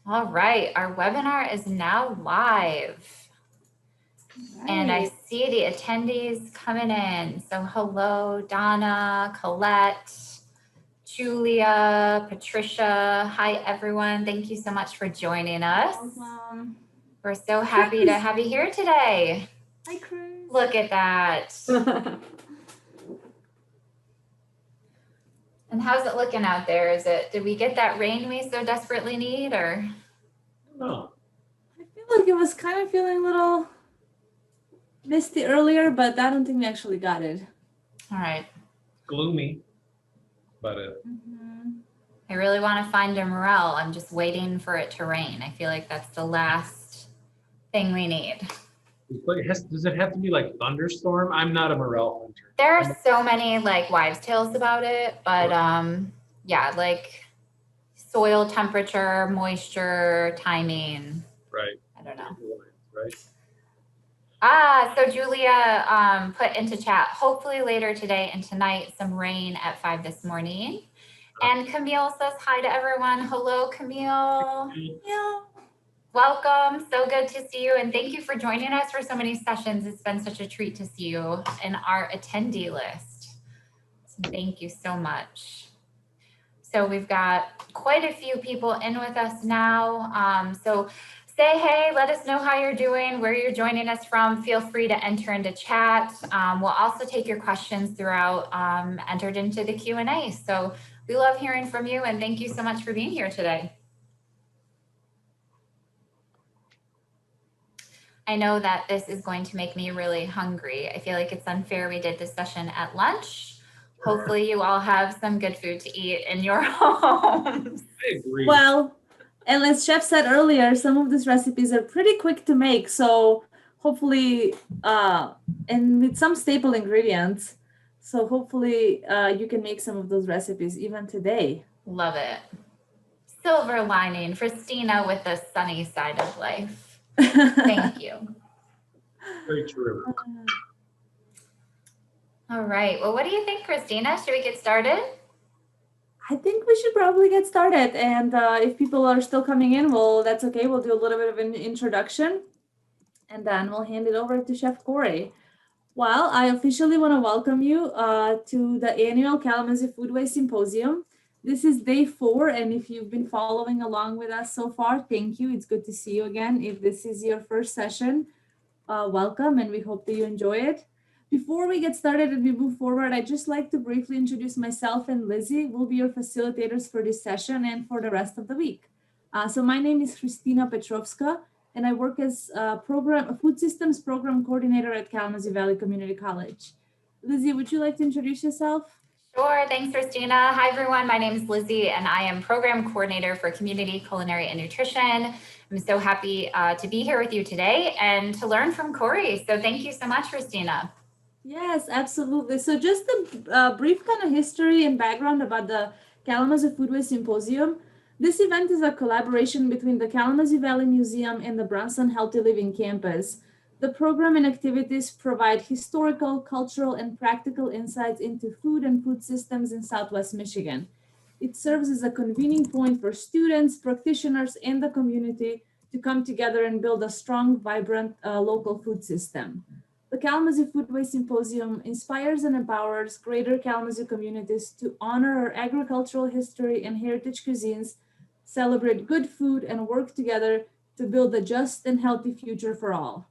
All right, our webinar is now live. And I see the attendees coming in. So hello, Donna, Colette, Julia, Patricia. Hi, everyone. Thank you so much for joining us. Welcome. We're so happy to have you here today. Hi, Chris. Look at that. And how's it looking out there? Did we get that rain we so desperately need, or? No. I feel like it was kind of feeling a little misty earlier, but I don't think we actually got it. All right. Gloomy, but I really want to find a morel. I'm just waiting for it to rain. I feel like that's the last thing we need. does it have to be like thunderstorm? I'm not a morel hunter. There are so many like wives' tales about it, but yeah, like soil temperature, moisture, timing. Right. I don't know. Right. So Julia put into chat, hopefully later today and tonight, some rain at 5 this morning. And Camille says hi to everyone. Hello, Camille. Yeah. Welcome. So good to see you. And thank you for joining us for so many sessions. It's been such a treat to see you in our attendee list. So thank you so much. So we've got quite a few people in with us now. So say hey, let us know how you're doing, where you're joining us from. Feel free to enter into chat. We'll also take your questions throughout, entered into the Q&A. So we love hearing from you, and thank you so much for being here today. I know that this is going to make me really hungry. I feel like it's unfair we did this session at lunch. Hopefully you all have some good food to eat in your homes. I agree. Well, and as Chef said earlier, some of these recipes are pretty quick to make. So hopefully, and with some staple ingredients. So hopefully you can make some of those recipes even today. Love it. Silver lining, Christina with the sunny side of life. Thank you. Very true. All right. Well, what do you think, Christina? Should we get started? I think we should probably get started. And if people are still coming in, well, that's okay. We'll do a little bit of an introduction and then we'll hand it over to Chef Cory. Well, I officially want to welcome you to the annual Kalamazoo Foodways Symposium. This is day 4, and if you've been following along with us so far, thank you. It's good to see you again. If this is your first session, welcome, and we hope that you enjoy it. Before we get started and we move forward, I'd just like to briefly introduce myself and Lizzie. We'll be your facilitators for this session and for the rest of the week. So my name is Kristina Petrovska, and I work as a food systems program coordinator at Kalamazoo Valley Community College. Lizzie, would you like to introduce yourself? Sure. Thanks, Christina. Hi, everyone. My name is Lizzie, and I am program coordinator for community culinary and nutrition. I'm so happy to be here with you today and to learn from Cory. So thank you so much, Christina. Yes, absolutely. So just a brief kind of history and background about the Kalamazoo Foodways Symposium. This event is a collaboration between the Kalamazoo Valley Museum and the Brunson Healthy Living Campus. The program and activities provide historical, cultural, and practical insights into food and food systems in Southwest Michigan. It serves as a convening point for students, practitioners, and the community to come together and build a strong, vibrant local food system. The Kalamazoo Foodways Symposium inspires and empowers greater Kalamazoo communities to honor our agricultural history and heritage cuisines, celebrate good food, and work together to build a just and healthy future for all.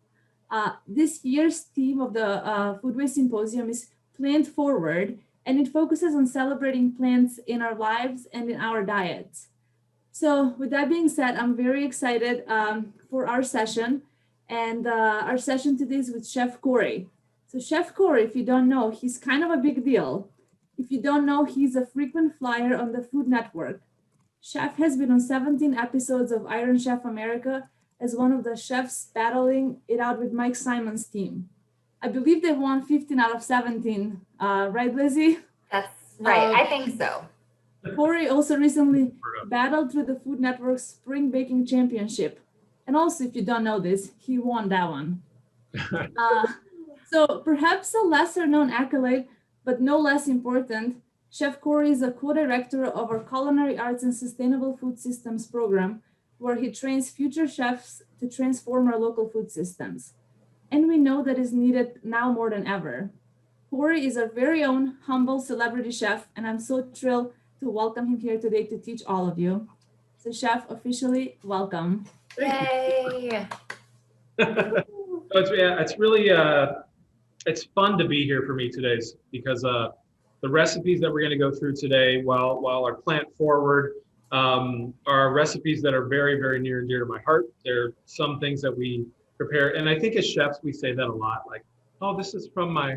This year's theme of the Foodways Symposium is Plant Forward, and it focuses on celebrating plants in our lives and in our diets. So with that being said, I'm very excited for our session. And our session today is with Chef Cory. So Chef Cory, if you don't know, he's kind of a big deal. If you don't know, he's a frequent flyer on the Food Network. Chef has been on 17 episodes of Iron Chef America as one of the chefs battling it out with Mike Simon's team. I believe they won 15 out of 17, right, Lizzie? That's right. I think so. Cory also recently battled through the Food Network's Spring Baking Championship. And also, if you don't know this, he won that one. So perhaps a lesser known accolade, but no less important, Chef Cory is a co-director of our Culinary Arts and Sustainable Food Systems program, where he trains future chefs to transform our local food systems. And we know that is needed now more than ever. Cory is our very own humble celebrity chef, and I'm so thrilled to welcome him here today to teach all of you. So, Chef, officially welcome. Yay! It's really it's fun to be here for me today because the recipes that we're going to go through today, while our plant forward, are recipes that are very, very near and dear to my heart. They're some things that we prepare, and I think as chefs we say that a lot, like, oh, this is from my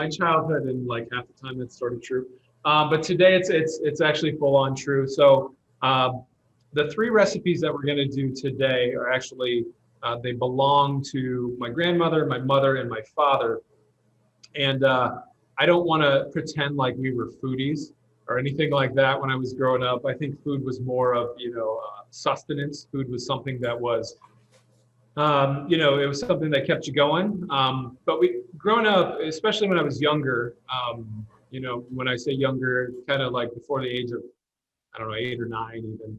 childhood, and like half the time that's sort of true. But today it's actually full on true. So the three recipes that we're going to do today are actually they belong to my grandmother, my mother, and my father. And I don't want to pretend like we were foodies or anything like that when I was growing up. I think food was more of, sustenance. Food was something that was, it was something that kept you going. But growing up, especially when I was younger, when I say younger, kind of like before the age of, I don't know, 8 or 9 even,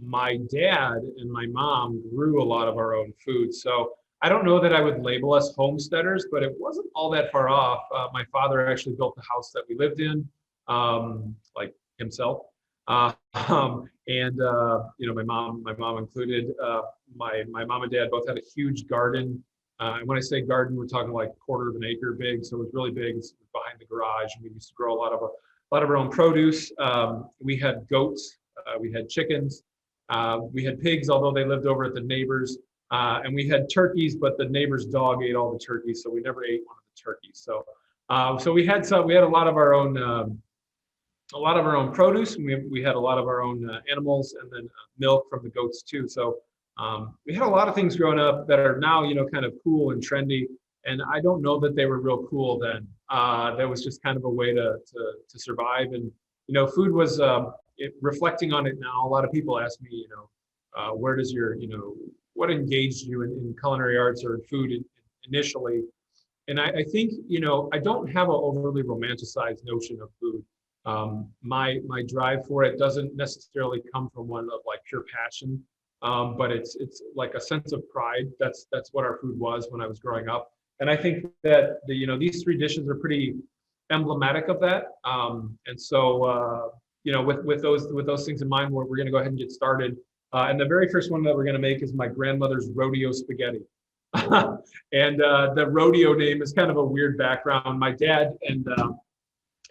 my dad and my mom grew a lot of our own food. So I don't know that I would label us homesteaders, but it wasn't all that far off. My father actually built the house that we lived in, like himself. My mom included. My mom and dad both had a huge garden. And when I say garden, we're talking like 1/4 of an acre big. So it was really big. It's behind the garage. And we used to grow a lot of our own produce. We had goats. We had chickens. We had pigs, although they lived over at the neighbors. And we had turkeys, but the neighbor's dog ate all the turkeys, so we never ate one of the turkeys. So we had a lot of our own produce. We had a lot of our own animals, and then milk from the goats too. So we had a lot of things growing up that are now kind of cool and trendy. And I don't know that they were real cool then. That was just kind of a way to survive. And food was reflecting on it now. A lot of people ask me, where does your what engaged you in culinary arts or in food initially? And I think, I don't have an overly romanticized notion of food. My drive for it doesn't necessarily come from one of like pure passion, but it's like a sense of pride. That's what our food was when I was growing up. And I think that these three dishes are pretty emblematic of that. And so, with those things in mind, we're going to go ahead and get started. And the very first one that we're going to make is my grandmother's Rodeo Spaghetti. And the rodeo name is kind of a weird background. My dad and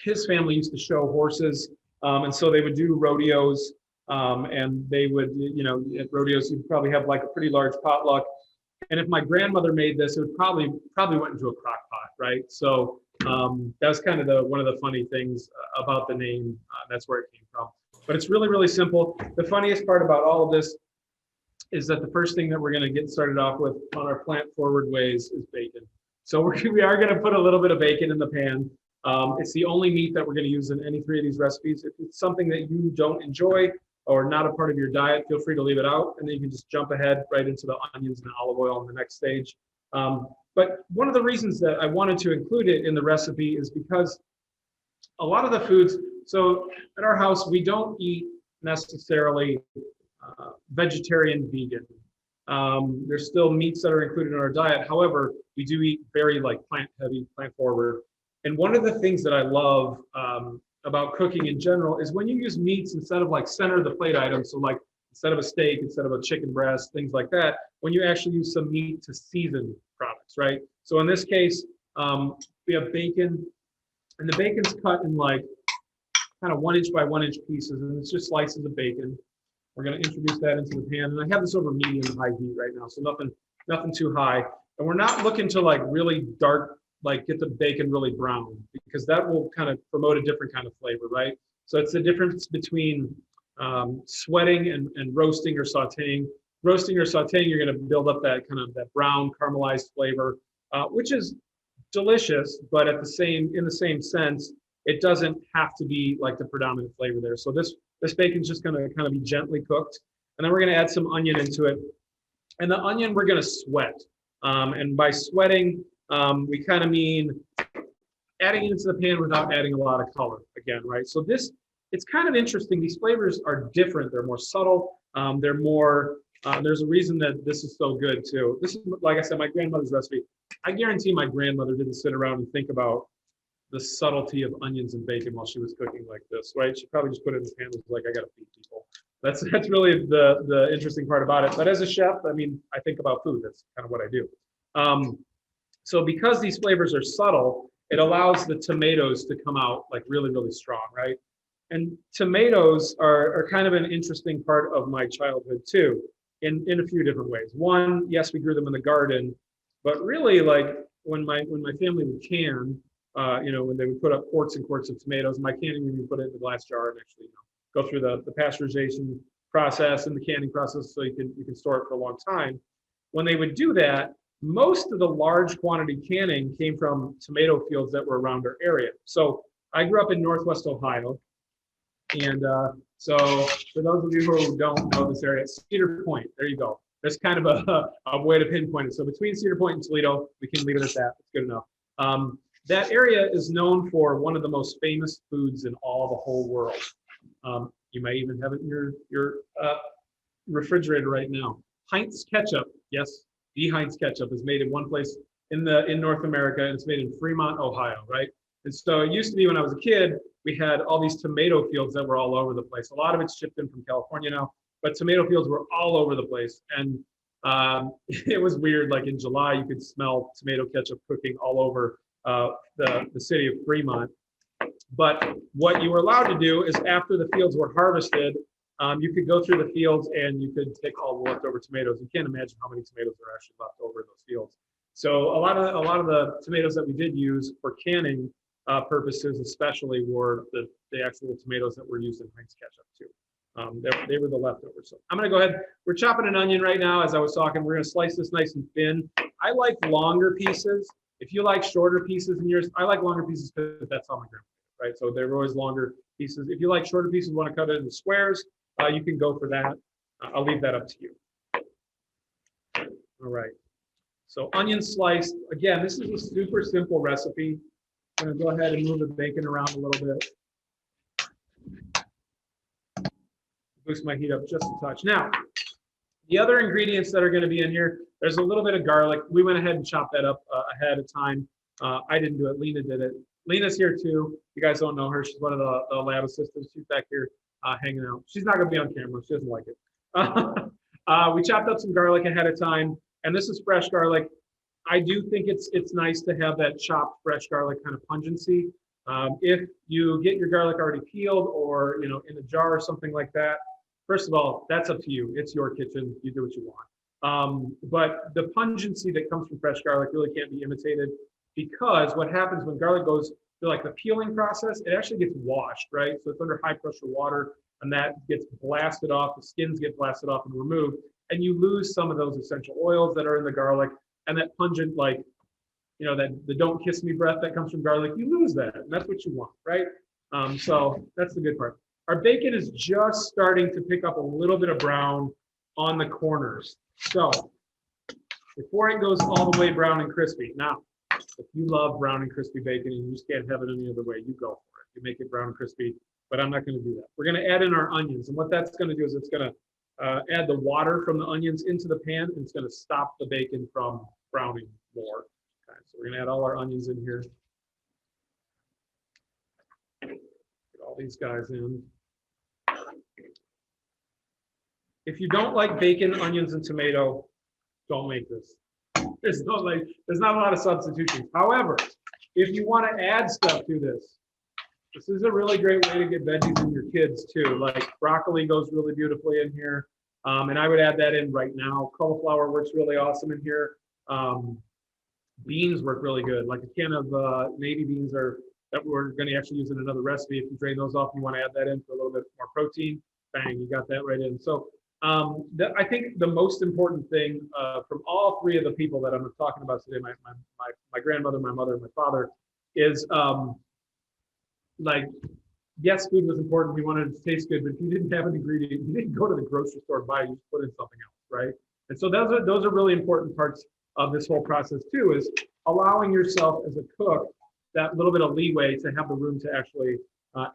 his family used to show horses, and so they would do rodeos, and they would, at rodeos you'd probably have like a pretty large potluck. And if my grandmother made this, it would probably went into a crock pot, right? So that was kind of one of the funny things about the name. That's where it came from. But it's really, really simple. The funniest part about all of this is that the first thing that we're going to get started off with on our plant forward ways is bacon. So we are going to put a little bit of bacon in the pan. It's the only meat that we're going to use in any three of these recipes. If it's something that you don't enjoy or not a part of your diet, feel free to leave it out, and then you can just jump ahead right into the onions and olive oil in the next stage. But one of the reasons that I wanted to include it in the recipe is because a lot of the foods, so at our house, we don't eat necessarily vegetarian, vegan. There's still meats that are included in our diet. However, we do eat very like plant heavy, plant forward. And one of the things that I love about cooking in general is when you use meats instead of like center of the plate items. So like instead of a steak, instead of a chicken breast, things like that, when you actually use some meat to season products, right? So in this case, we have bacon, and the bacon's cut in like kind of 1 inch by 1 inch pieces, and it's just slices of bacon. We're going to introduce that into the pan, and I have this over medium to high heat right now, so nothing too high. And we're not looking to like really dark, like get the bacon really brown, because that will kind of promote a different kind of flavor, right? So it's the difference between sweating and roasting or sauteing. Roasting or sauteing, you're going to build up that kind of that brown caramelized flavor, which is delicious, but in the same sense, it doesn't have to be like the predominant flavor there. So this bacon's just going to kind of be gently cooked, and then we're going to add some onion into it. And the onion we're going to sweat, and by sweating, we kind of mean adding it into the pan without adding a lot of color again, right? So it's kind of interesting. These flavors are different. They're more subtle. They're more, there's a reason that this is so good too. This is, like I said, my grandmother's recipe. I guarantee my grandmother didn't sit around and think about the subtlety of onions and bacon while she was cooking like this, right? She probably just put it in the pan and was like, I gotta feed people. That's really the interesting part about it. But as a chef, I mean, I think about food. That's kind of what I do. So because these flavors are subtle, it allows the tomatoes to come out like really, really strong, right? And tomatoes are kind of an interesting part of my childhood too, in a few different ways. One, yes, we grew them in the garden, but really like when my family would can, when they would put up quarts and quarts of tomatoes, my canning room, we put it in the glass jar and actually, go through the pasteurization process and the canning process so you can store it for a long time. When they would do that, most of the large quantity canning came from tomato fields that were around our area. So I grew up in Northwest Ohio. And so for those of you who don't know this area, Cedar Point, there you go. There's kind of a way to pinpoint it. So between Cedar Point and Toledo, we can leave it at that. It's good enough. That area is known for one of the most famous foods in all the whole world. You may even have it in your refrigerator right now. Heinz ketchup, yes, the Heinz ketchup is made in one place in North America, and it's made in Fremont, Ohio, right? And so it used to be when I was a kid, we had all these tomato fields that were all over the place. A lot of it's shipped in from California now, but tomato fields were all over the place. And it was weird, like in July, you could smell tomato ketchup cooking all over the city of Fremont. But what you were allowed to do is after the fields were harvested, you could go through the fields and you could take all the leftover tomatoes. You can't imagine how many tomatoes are actually left over in those fields. So a lot of the tomatoes that we did use for canning purposes, especially, were the actual tomatoes that were used in Heinz ketchup too. They were the leftovers. So I'm going to go ahead. We're chopping an onion right now. As I was talking, we're going to slice this nice and thin. I like longer pieces. If you like shorter pieces in yours, I like longer pieces because that's how my grandma did, right? So they're always longer pieces. If you like shorter pieces, want to cut it into squares, you can go for that. I'll leave that up to you. All right. So onion sliced. Again, this is a super simple recipe. I'm going to go ahead and move the bacon around a little bit. Boost my heat up just a touch. Now, the other ingredients that are going to be in here, there's a little bit of garlic. We went ahead and chopped that up ahead of time. I didn't do it. Lena did it. Lena's here too. You guys don't know her. She's one of the lab assistants. She's back here hanging out. She's not going to be on camera. She doesn't like it. We chopped up some garlic ahead of time, and this is fresh garlic. I do think it's nice to have that chopped fresh garlic kind of pungency. If you get your garlic already peeled or in a jar or something like that, first of all, that's up to you. It's your kitchen. You do what you want. But the pungency that comes from fresh garlic really can't be imitated, because what happens when garlic goes through like the peeling process, it actually gets washed, right? So it's under high pressure water, and that gets blasted off. The skins get blasted off and removed, and you lose some of those essential oils that are in the garlic, and that pungent, like, that the don't kiss me breath that comes from garlic, you lose that, and that's what you want, right? So that's the good part. Our bacon is just starting to pick up a little bit of brown on the corners. So before it goes all the way brown and crispy. Now, if you love brown and crispy bacon and you just can't have it any other way, you go for it. You make it brown and crispy, but I'm not going to do that. We're going to add in our onions, and what that's going to do is it's going to add the water from the onions into the pan, and it's going to stop the bacon from browning more. Okay, so we're going to add all our onions in here. Get all these guys in. If you don't like bacon, onions, and tomato, don't make this. There's not a lot of substitutions. However, if you want to add stuff to this is a really great way to get veggies in your kids too. Like broccoli goes really beautifully in here. And I would add that in right now. Cauliflower works really awesome in here. Beans work really good. Like a can of navy beans that we're going to actually use in another recipe. If you drain those off, you want to add that in for a little bit more protein. Bang, you got that right in. So I think the most important thing from all three of the people that I'm talking about today, my grandmother, my mother, and my father, is yes, food was important. We wanted it to taste good, but if you didn't have an ingredient, you didn't go to the grocery store and buy it, you just put in something else, right? And so those are really important parts of this whole process too, is allowing yourself as a cook that little bit of leeway to have the room to actually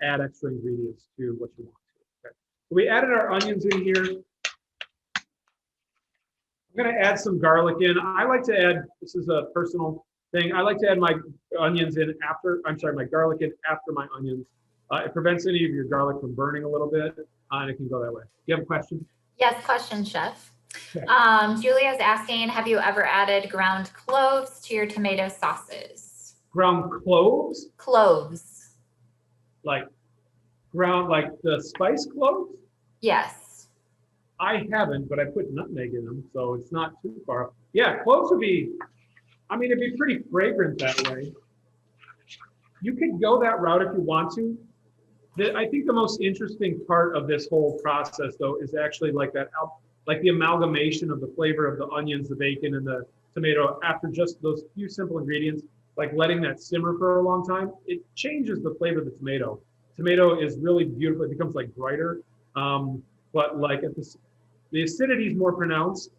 add extra ingredients to what you want to. Okay. So we added our onions in here. I'm gonna add some garlic in. I like to add, this is a personal thing, I like to add my onions in after, I'm sorry, my garlic in after my onions. It prevents any of your garlic from burning a little bit, and it can go that way. Do you have a question? Yes, question, Chef. Okay. Julia's asking, have you ever added ground cloves to your tomato sauces? Ground cloves? Cloves. Like ground, like the spice cloves? Yes. I haven't, but I put nutmeg in them, so it's not too far. Yeah, cloves would be, I mean, it'd be pretty fragrant that way. You could go that route if you want to. I think the most interesting part of this whole process, though, is actually like that, like the amalgamation of the flavor of the onions, the bacon, and the tomato after just those few simple ingredients, like letting that simmer for a long time. It changes the flavor of the tomato. Tomato is really beautiful. It becomes like brighter, but like the acidity is more pronounced,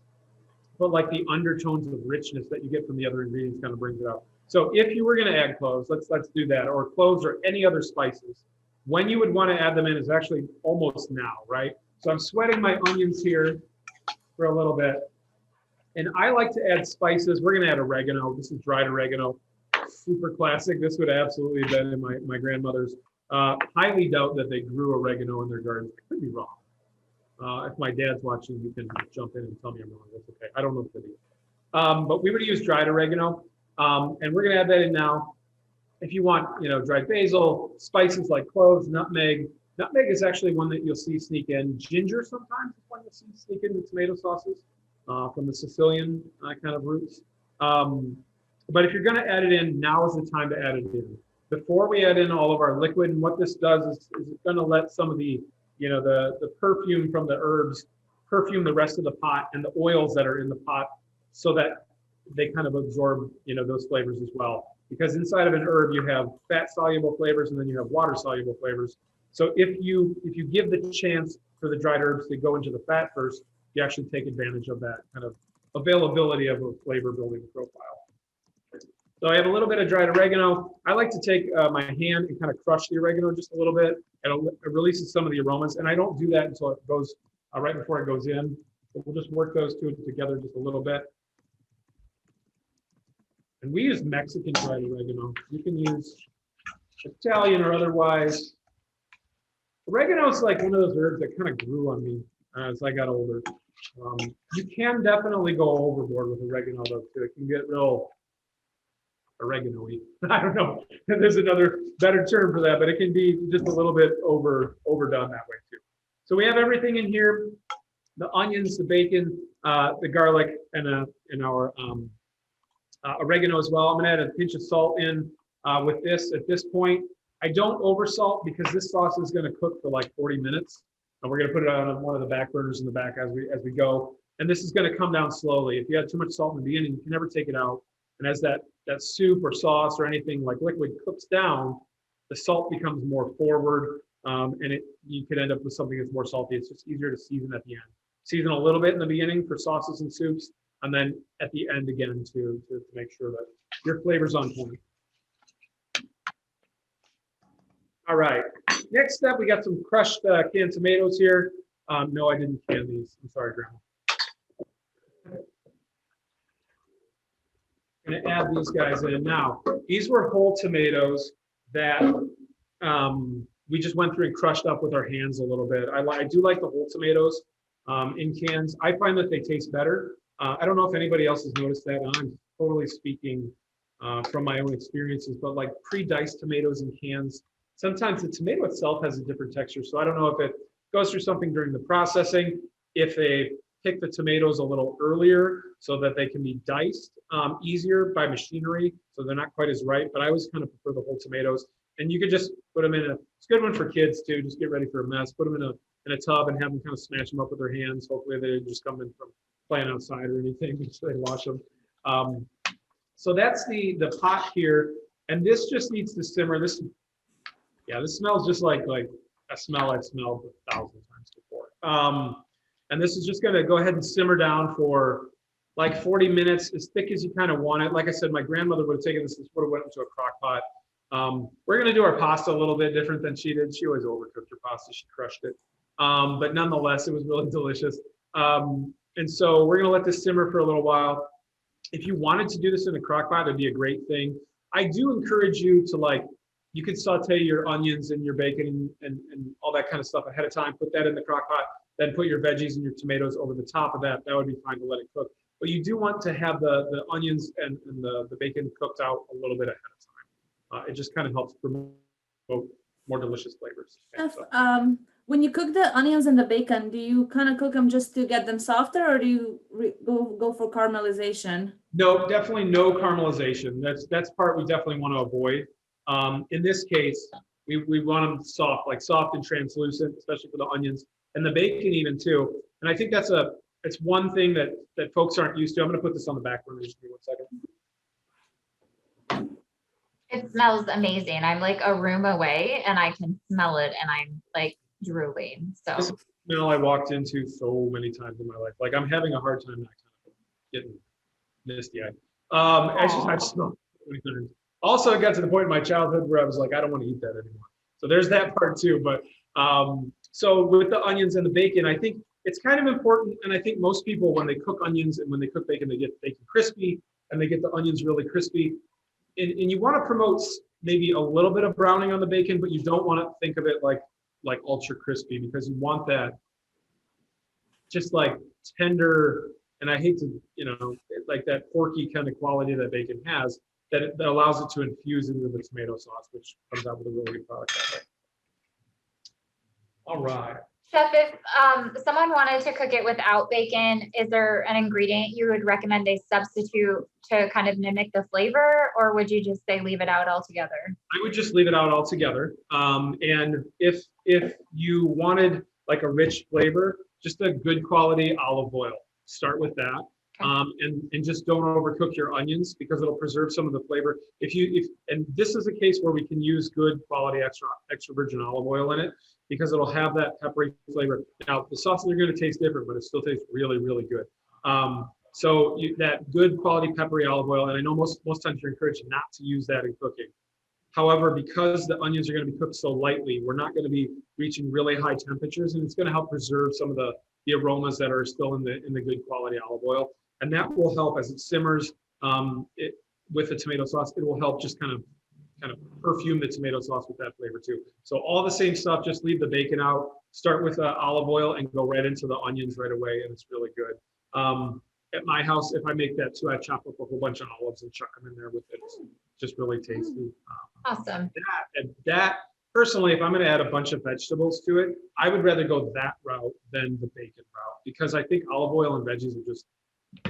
but like the undertones of richness that you get from the other ingredients kind of brings it out. So if you were going to add cloves, let's do that, or cloves or any other spices. When you would want to add them in is actually almost now, right? So I'm sweating my onions here for a little bit. And I like to add spices. We're going to add oregano. This is dried oregano. Super classic. This would absolutely have been in my grandmother's. Highly doubt that they grew oregano in their gardens. I could be wrong. If my dad's watching, you can jump in and tell me I'm wrong. That's okay. I don't know if they do. But we would use dried oregano. And we're going to add that in now. If you want, dried basil, spices like cloves, nutmeg. Nutmeg is actually one that you'll see sneak in. Ginger sometimes is one you'll see sneak in the tomato sauces from the Sicilian kind of roots. But if you're going to add it in, now is the time to add it in. Before we add in all of our liquid, and what this does is it's going to let some of the, the perfume from the herbs perfume the rest of the pot and the oils that are in the pot so that they kind of absorb, those flavors as well. Because inside of an herb, you have fat-soluble flavors and then you have water-soluble flavors. So if you give the chance for the dried herbs to go into the fat first, you actually take advantage of that kind of availability of a flavor-building profile. So I have a little bit of dried oregano. I like to take my hand and kind of crush the oregano just a little bit, and it releases some of the aromas. And I don't do that until it goes right before it goes in. So we'll just work those two together just a little bit. And we use Mexican dried oregano. You can use Italian or otherwise. Oregano is like one of those herbs that kind of grew on me as I got older. You can definitely go overboard with oregano though too. It can get real oregano-y. I don't know if there's another better term for that, but it can be just a little bit overdone that way too. So we have everything in here: the onions, the bacon, the garlic, and our oregano as well. I'm going to add a pinch of salt in with this at this point. I don't over salt because this sauce is going to cook for like 40 minutes. And we're going to put it on one of the back burners in the back as we go. And this is going to come down slowly. If you add too much salt in the beginning, you can never take it out. And as that soup or sauce or anything like liquid cooks down, the salt becomes more forward, and you could end up with something that's more salty. It's just easier to season at the end. Season a little bit in the beginning for sauces and soups, and then at the end again to make sure that your flavor's on point. All right, next up, we got some crushed canned tomatoes here. No, I didn't can these. I'm sorry, Grandma. I'm gonna add these guys in. Now, these were whole tomatoes that we just went through and crushed up with our hands a little bit. I do like the whole tomatoes in cans. I find that they taste better. I don't know if anybody else has noticed that. I'm totally speaking from my own experiences, but like pre-diced tomatoes in cans, sometimes the tomato itself has a different texture. So I don't know if it goes through something during the processing, if they pick the tomatoes a little earlier so that they can be diced easier by machinery, so they're not quite as ripe. But I always kind of prefer the whole tomatoes. And you could just put them in it's a good one for kids too, just get ready for a mess. Put them in a tub and have them kind of smash them up with their hands. Hopefully they didn't just come in from playing outside or anything, so they wash them. So that's the pot here. And this just needs to simmer. This smells just like a smell I've smelled 1,000 times before. And this is just gonna go ahead and simmer down for like 40 minutes, as thick as you kind of want it. Like I said, my grandmother would have taken this would have went into a crock pot. We're gonna do our pasta a little bit different than she did. She always overcooked her pasta, she crushed it. But nonetheless, it was really delicious. And so we're gonna let this simmer for a little while. If you wanted to do this in a crock pot, it'd be a great thing. I do encourage you to like, you could saute your onions and your bacon and all that kind of stuff ahead of time, put that in the crock pot, then put your veggies and your tomatoes over the top of that. That would be fine to let it cook. But you do want to have the onions and the bacon cooked out a little bit ahead of time. It just kind of helps promote more delicious flavors. Chef, when you cook the onions and the bacon, do you kind of cook them just to get them softer, or do you go for caramelization? No, definitely no caramelization. That's part we definitely want to avoid. In this case, we want them soft, like soft and translucent, especially for the onions and the bacon even too. And I think it's one thing that folks aren't used to. I'm going to put this on the back burner. Just give me 1 second. It smells amazing. I'm like a room away and I can smell it and I'm like drooling. So This is a smell I walked into so many times in my life. Like I'm having a hard time not kind of getting misty-eyed. I just smell it so many times. Also, it got to the point in my childhood where I was like, I don't want to eat that anymore. So there's that part too. But so with the onions and the bacon, I think it's kind of important. And I think most people, when they cook onions and when they cook bacon, they get bacon crispy and they get the onions really crispy. And you want to promote maybe a little bit of browning on the bacon, but you don't want to think of it like ultra crispy, because you want that just like tender, and I hate to, like that porky kind of quality that bacon has, that allows it to infuse into the tomato sauce, which comes out with a really good product that way. All right. Chef, if someone wanted to cook it without bacon, is there an ingredient you would recommend they substitute to kind of mimic the flavor, or would you just say leave it out altogether? I would just leave it out altogether. And if you wanted like a rich flavor, just a good quality olive oil. Start with that. Okay. And just don't overcook your onions, because it'll preserve some of the flavor. And this is a case where we can use good quality extra virgin olive oil in it, because it'll have that peppery flavor. Now the sauces are going to taste different, but it still tastes really, really good. So that good quality peppery olive oil, and I know most times you're encouraged not to use that in cooking. However, because the onions are going to be cooked so lightly, we're not going to be reaching really high temperatures, and it's going to help preserve some of the aromas that are still in the good quality olive oil. And that will help as it simmers with the tomato sauce. It will help just kind of perfume the tomato sauce with that flavor too. So all the same stuff, just leave the bacon out. Start with olive oil and go right into the onions right away, and it's really good. At my house, if I make that too, I chop up a whole bunch of olives and chuck them in there with it. It's just really tasty. Awesome. That personally, if I'm going to add a bunch of vegetables to it, I would rather go that route than the bacon route, because I think olive oil and veggies are just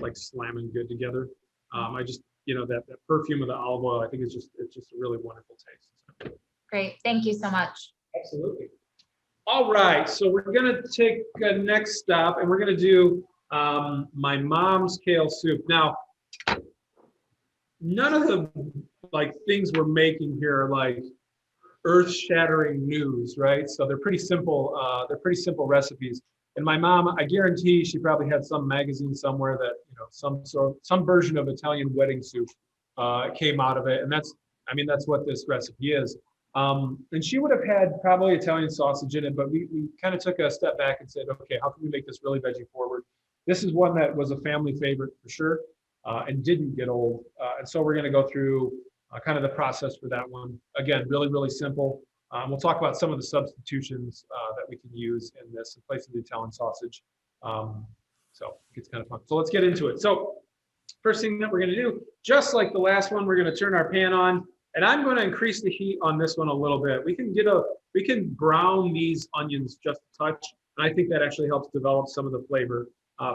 like slamming good together. I just, that perfume of the olive oil, I think it's just a really wonderful taste. Great. Thank you so much. Absolutely. All right. So we're going to take a next stop, and we're going to do my mom's kale soup. Now, none of the things we're making here are like earth-shattering news, right? So they're pretty simple. They're pretty simple recipes. And my mom, I guarantee she probably had some magazine somewhere that, some version of Italian wedding soup came out of it. And that's what this recipe is. And she would have had probably Italian sausage in it, but we kind of took a step back and said, okay, how can we make this really veggie forward? This is one that was a family favorite for sure, and didn't get old. And so we're going to go through kind of the process for that one. Again, really, really simple. We'll talk about some of the substitutions that we can use in this in place of the Italian sausage. So it's kind of fun. So let's get into it. So first thing that we're going to do, just like the last one, we're going to turn our pan on, and I'm going to increase the heat on this one a little bit. We can brown these onions just a touch, and I think that actually helps develop some of the flavor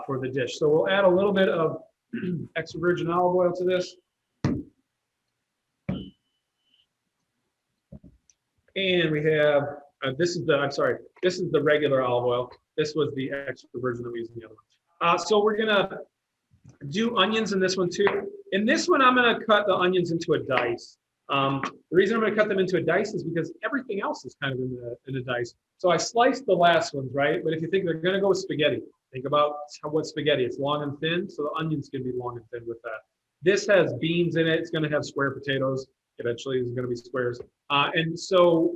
for the dish. So we'll add a little bit of extra virgin olive oil to this. And we have, this is the regular olive oil. This was the extra virgin that we used in the other one. So we're gonna do onions in this one too. In this one, I'm gonna cut the onions into a dice. The reason I'm gonna cut them into a dice is because everything else is kind of in a dice. So I sliced the last ones, right? But if you think they're gonna go with spaghetti, think about what spaghetti, it's long and thin, so the onions can be long and thin with that. This has beans in it, it's gonna have square potatoes. Eventually is going to be squares. And so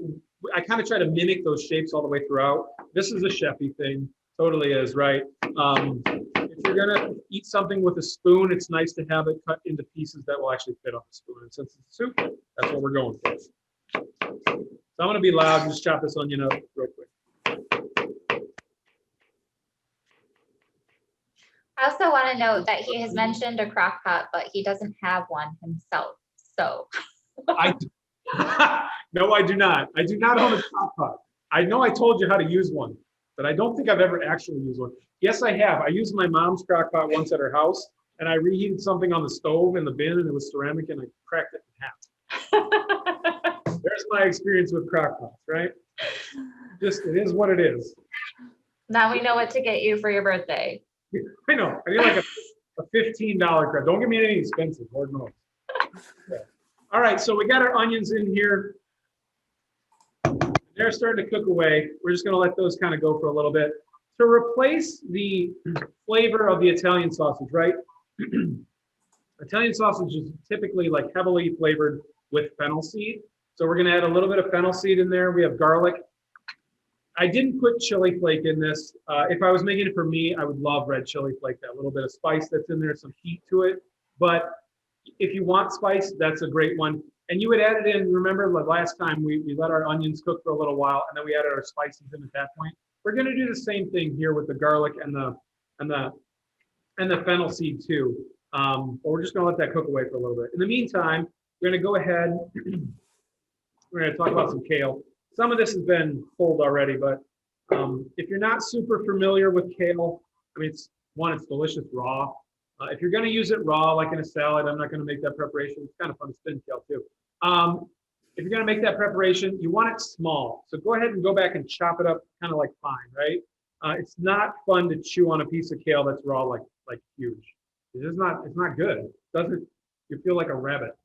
I kind of try to mimic those shapes all the way throughout. This is a chefy thing. Totally is, right? If you're gonna eat something with a spoon, it's nice to have it cut into pieces that will actually fit on the spoon. And since it's soup, that's what we're going for. So I'm gonna be loud and just chop this onion up real quick. I also want to note that he has mentioned a crock pot, but he doesn't have one himself. So No, I do not. I do not own a crock pot. I know I told you how to use one, but I don't think I've ever actually used one. Yes, I have. I used my mom's crock pot once at her house, and I reheated something on the stove in the bin, and it was ceramic, and I cracked it in half. There's my experience with crock pots, right? Just, it is what it is. now we know what to get you for your birthday. I know. I need like a $15 credit. Don't give me anything expensive, Lord knows. Yeah. All right, so we got our onions in here. They're starting to cook away. We're just gonna let those kind of go for a little bit. To replace the flavor of the Italian sausage, right? Italian sausage is typically like heavily flavored with fennel seed. So we're gonna add a little bit of fennel seed in there. We have garlic. I didn't put chili flake in this. If I was making it for me, I would love red chili flake, that little bit of spice that's in there, some heat to it. But if you want spice, that's a great one. And you would add it in, remember the last time we let our onions cook for a little while and then we added our spices in at that point. We're gonna do the same thing here with the garlic and the fennel seed too. But we're just gonna let that cook away for a little bit. In the meantime, we're gonna go ahead, we're gonna talk about some kale. Some of this has been pulled already, but if you're not super familiar with kale, I mean, it's delicious raw. If you're going to use it raw, like in a salad, I'm not going to make that preparation. It's kind of fun to spin kale too. If you're going to make that preparation, you want it small. So go ahead and go back and chop it up kind of like fine, right? It's not fun to chew on a piece of kale that's raw like huge. It's not good. It doesn't, you feel like a rabbit.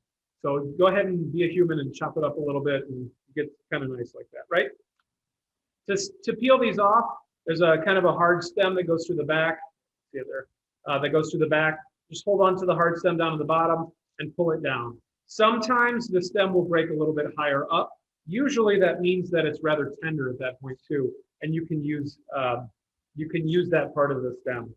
So go ahead and be a human and chop it up a little bit and get kind of nice like that, right? To peel these off, there's a kind of a hard stem that goes through the back. See it there? That goes through the back. Just hold on to the hard stem down at the bottom and pull it down. Sometimes the stem will break a little bit higher up. Usually that means that it's rather tender at that point too, and you can use that part of the stem.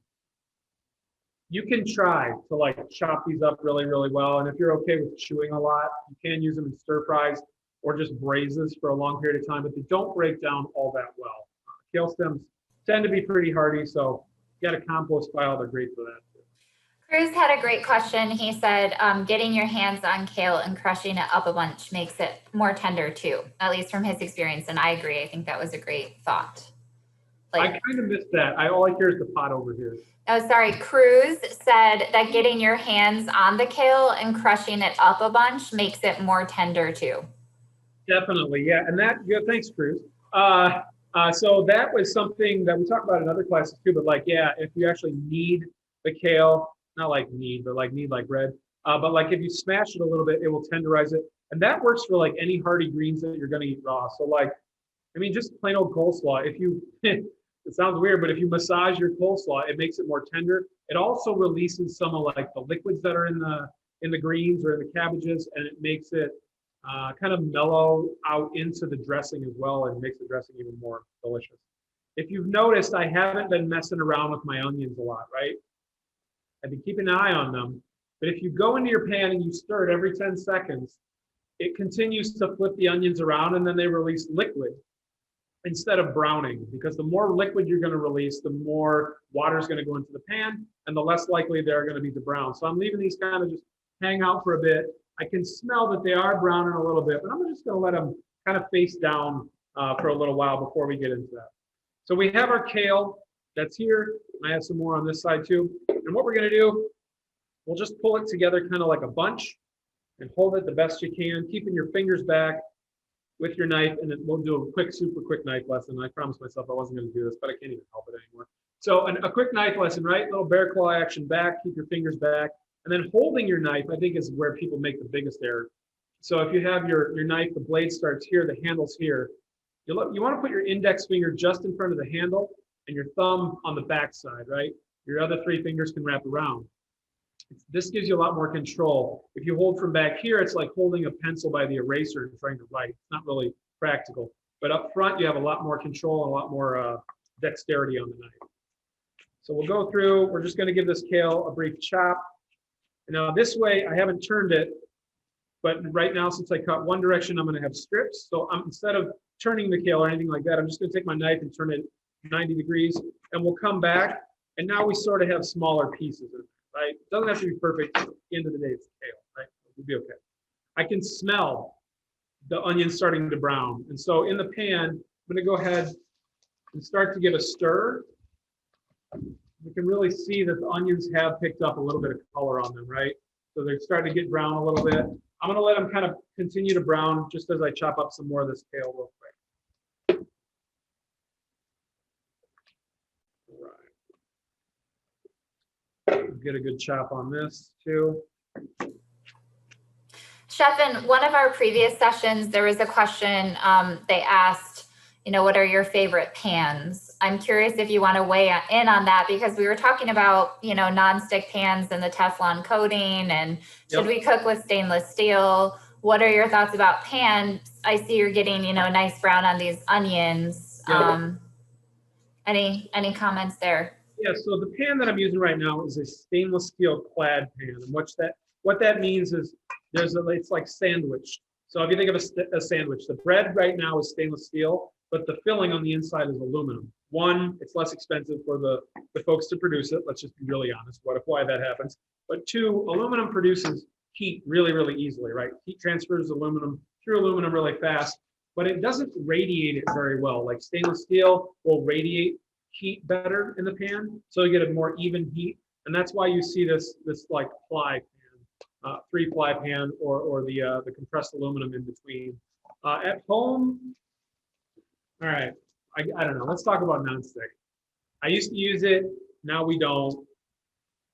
You can try to like chop these up really, really well, and if you're okay with chewing a lot, you can use them in stir fries or just braises for a long period of time, but they don't break down all that well. Kale stems tend to be pretty hardy, so if you got a compost pile, they're great for that. Cruz had a great question. He said, getting your hands on kale and crushing it up a bunch makes it more tender too, at least from his experience. And I agree. I think that was a great thought. I kind of missed that. All I hear is the pot over here. Oh, sorry. Cruz said that getting your hands on the kale and crushing it up a bunch makes it more tender too. Definitely, yeah. And that, yeah, thanks, Cruz. So that was something that we talked about in other classes too, but like, yeah, if you actually knead the kale, not like knead, but like knead like bread, but like if you smash it a little bit, it will tenderize it. And that works for like any hearty greens that you're gonna eat raw. So like, I mean, just plain old coleslaw, if you, it sounds weird, but if you massage your coleslaw, it makes it more tender. It also releases some of like the liquids that are in the greens or in the cabbages, and it makes it kind of mellow out into the dressing as well, and makes the dressing even more delicious. If you've noticed, I haven't been messing around with my onions a lot, right? I've been keeping an eye on them. But if you go into your pan and you stir it every 10 seconds, it continues to flip the onions around, and then they release liquid instead of browning, because the more liquid you're going to release, the more water is going to go into the pan, and the less likely they're going to be to brown. So I'm leaving these kind of just hang out for a bit. I can smell that they are browning a little bit, but I'm just going to let them kind of face down for a little while before we get into that. So we have our kale that's here. I have some more on this side too. And what we're going to do, we'll just pull it together kind of like a bunch and hold it the best you can, keeping your fingers back with your knife. And then we'll do a quick, super quick knife lesson. I promised myself I wasn't going to do this, but I can't even help it anymore. So a quick knife lesson, right? Little bear claw action back, keep your fingers back. And then holding your knife, I think, is where people make the biggest error. So if you have your knife, the blade starts here, the handle's here. You want to put your index finger just in front of the handle and your thumb on the back side, right? Your other three fingers can wrap around. This gives you a lot more control. If you hold from back here, it's like holding a pencil by the eraser and trying to write. It's not really practical. But up front, you have a lot more control and a lot more dexterity on the knife. So we'll go through, we're just gonna give this kale a brief chop. Now this way, I haven't turned it, but right now, since I cut one direction, I'm gonna have strips. So instead of turning the kale or anything like that, I'm just gonna take my knife and turn it 90 degrees, and we'll come back, and now we sort of have smaller pieces, right? It doesn't have to be perfect. At the end of the day, it's kale, right? We'll be okay. I can smell the onions starting to brown. And so in the pan, I'm gonna go ahead and start to give a stir. You can really see that the onions have picked up a little bit of color on them, right? So they're starting to get brown a little bit. I'm gonna let them kind of continue to brown just as I chop up some more of this kale real quick. All right. Get a good chop on this too. Chef, in one of our previous sessions, there was a question they asked, what are your favorite pans? I'm curious if you want to weigh in on that, because we were talking about, nonstick pans and the Teflon coating, and should we cook with stainless steel? What are your thoughts about pans? I see you're getting, a nice brown on these onions. Any comments there? Yeah, so the pan that I'm using right now is a stainless steel clad pan. And what that means is it's like sandwiched. So if you think of a sandwich, the bread right now is stainless steel, but the filling on the inside is aluminum. One, it's less expensive for the folks to produce it. Let's just be really honest. Why that happens? But two, aluminum produces heat really, really easily, right? Heat transfers through aluminum really fast, but it doesn't radiate it very well. Like stainless steel will radiate heat better in the pan, so you get a more even heat, and that's why you see this like ply pan, 3-ply pan, or the compressed aluminum in between. At home, all right, I don't know. Let's talk about nonstick. I used to use it. Now we don't.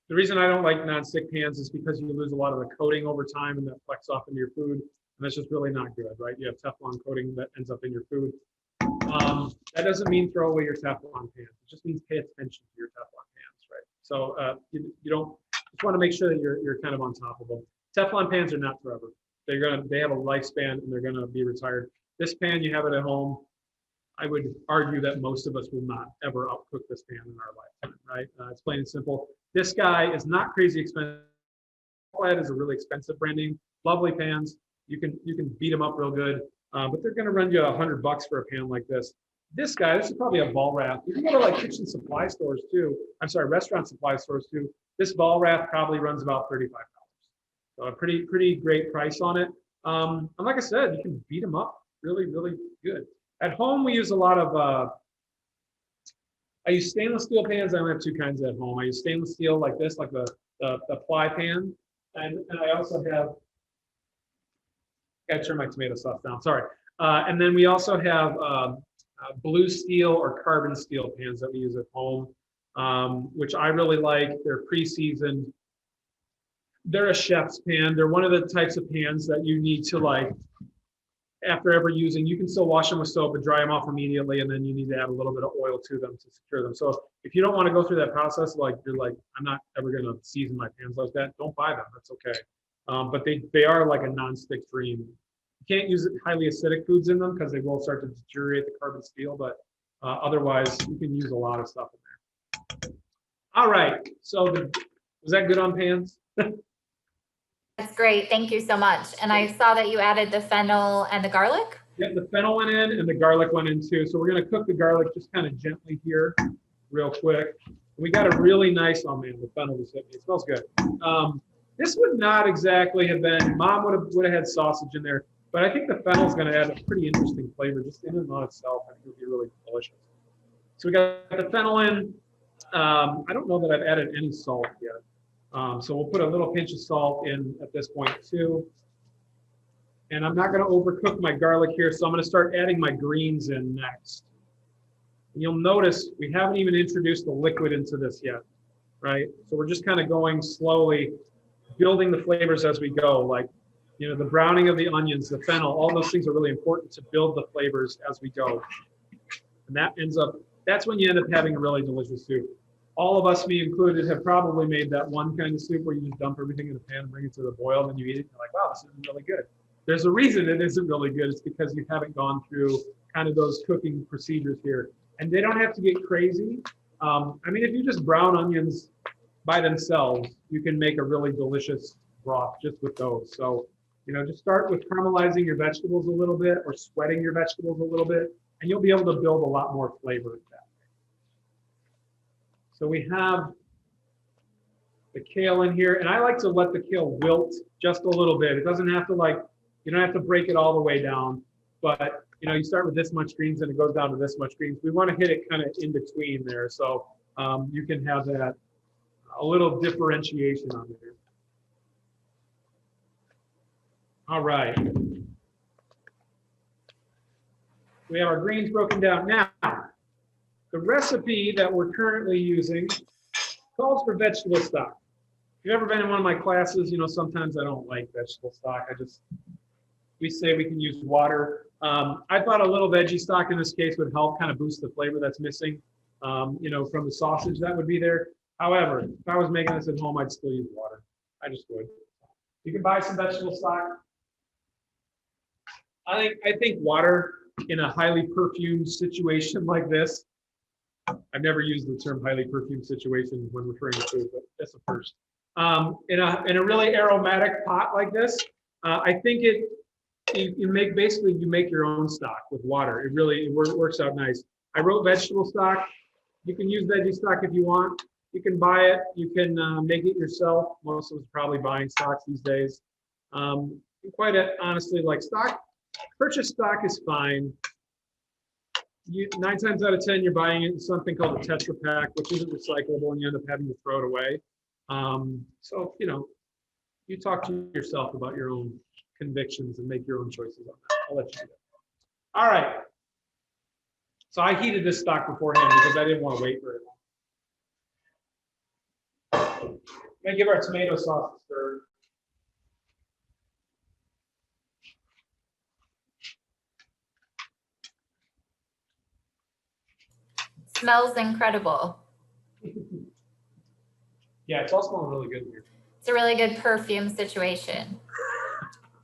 The reason I don't like nonstick pans is because you lose a lot of the coating over time, and that flecks off into your food, and that's just really not good, right? You have Teflon coating that ends up in your food. That doesn't mean throw away your Teflon pans. It just means pay attention to your Teflon pans, right? So you don't just want to make sure that you're kind of on top of them. Teflon pans are not forever. They have a lifespan, and they're gonna be retired. This pan, you have it at home. I would argue that most of us will not ever outcook this pan in our lifetime, right? It's plain and simple. This guy is not crazy expensive. Clad is a really expensive branding. Lovely pans. You can beat them up real good, but they're going to run you $100 for a pan like this. This is probably a ball wrap. You can go to like kitchen supply stores too. I'm sorry, restaurant supply stores too. This ball wrap probably runs about $35. So a pretty great price on it. And like I said, you can beat them up really, really good. At home, we use a lot of, I use stainless steel pans. I only have two kinds at home. I use stainless steel like this, like the ply pan. And I also have, I gotta turn my tomato sauce down, sorry. And then we also have blue steel or carbon steel pans that we use at home, which I really like. They're pre-seasoned. They're a chef's pan. They're one of the types of pans that you need to like, after ever using, you can still wash them with soap and dry them off immediately, and then you need to add a little bit of oil to them to secure them. So if you don't want to go through that process, like you're like, I'm not ever going to season my pans like that, don't buy them. That's okay. But they are like a non-stick dream. You can't use highly acidic foods in them because they will start to deteriorate the carbon steel, but otherwise you can use a lot of stuff in there. All right, so was that good on pans? That's great. Thank you so much. And I saw that you added the fennel and the garlic. Yeah, the fennel went in and the garlic went in too. So we're going to cook the garlic just kind of gently here real quick. We got a really nice, oh man, the fennel just hit me. It smells good. This would not exactly have been, Mom would have had sausage in there, but I think the fennel is going to add a pretty interesting flavor just in and on itself. I think it would be really delicious. So we got the fennel in. I don't know that I've added any salt yet. So we'll put a little pinch of salt in at this point too. And I'm not going to overcook my garlic here, so I'm going to start adding my greens in next. And you'll notice we haven't even introduced the liquid into this yet, right? So we're just kind of going slowly, building the flavors as we go. Like, the browning of the onions, the fennel, all those things are really important to build the flavors as we go. And that's when you end up having a really delicious soup. All of us, me included, have probably made that one kind of soup where you just dump everything in a pan and bring it to the boil, and then you eat it, and you're like, wow, this isn't really good. There's a reason it isn't really good. It's because you haven't gone through kind of those cooking procedures here. And they don't have to get crazy. I mean, if you just brown onions by themselves, you can make a really delicious broth just with those. So, you know, just start with caramelizing your vegetables a little bit or sweating your vegetables a little bit, and you'll be able to build a lot more flavor that way. So we have the kale in here, and I like to let the kale wilt just a little bit. It doesn't have to you don't have to break it all the way down, but you know, you start with this much greens and it goes down to this much greens. We want to hit it kind of in between there, so you can have that a little differentiation on there. All right. We have our greens broken down. Now, the recipe that we're currently using calls for vegetable stock. If you've ever been in one of my classes, you know, sometimes I don't like vegetable stock. We say we can use water. I thought a little veggie stock in this case would help kind of boost the flavor that's missing, you know, from the sausage that would be there. However, if I was making this at home, I'd still use water. I just would. You can buy some vegetable stock. I think water in a highly perfumed situation like this, I've never used the term highly perfumed situation when referring to food, but that's a first. In a really aromatic pot like this, I think you make your own stock with water. It works out nice. I wrote vegetable stock. You can use veggie stock if you want. You can buy it. You can make it yourself. Most of us are probably buying stocks these days. Quite honestly, like stock, purchase stock is fine. 9 times out of 10, you're buying it in something called a Tetra Pak, which isn't recyclable, and you end up having to throw it away. So, you know, you talk to yourself about your own convictions and make your own choices on that. I'll let you do that. All right. So I heated this stock beforehand because I didn't want to wait very long. I'm going to give our tomato sauce a stir. Smells incredible. Yeah, it's all smelling really good here. It's a really good perfume situation.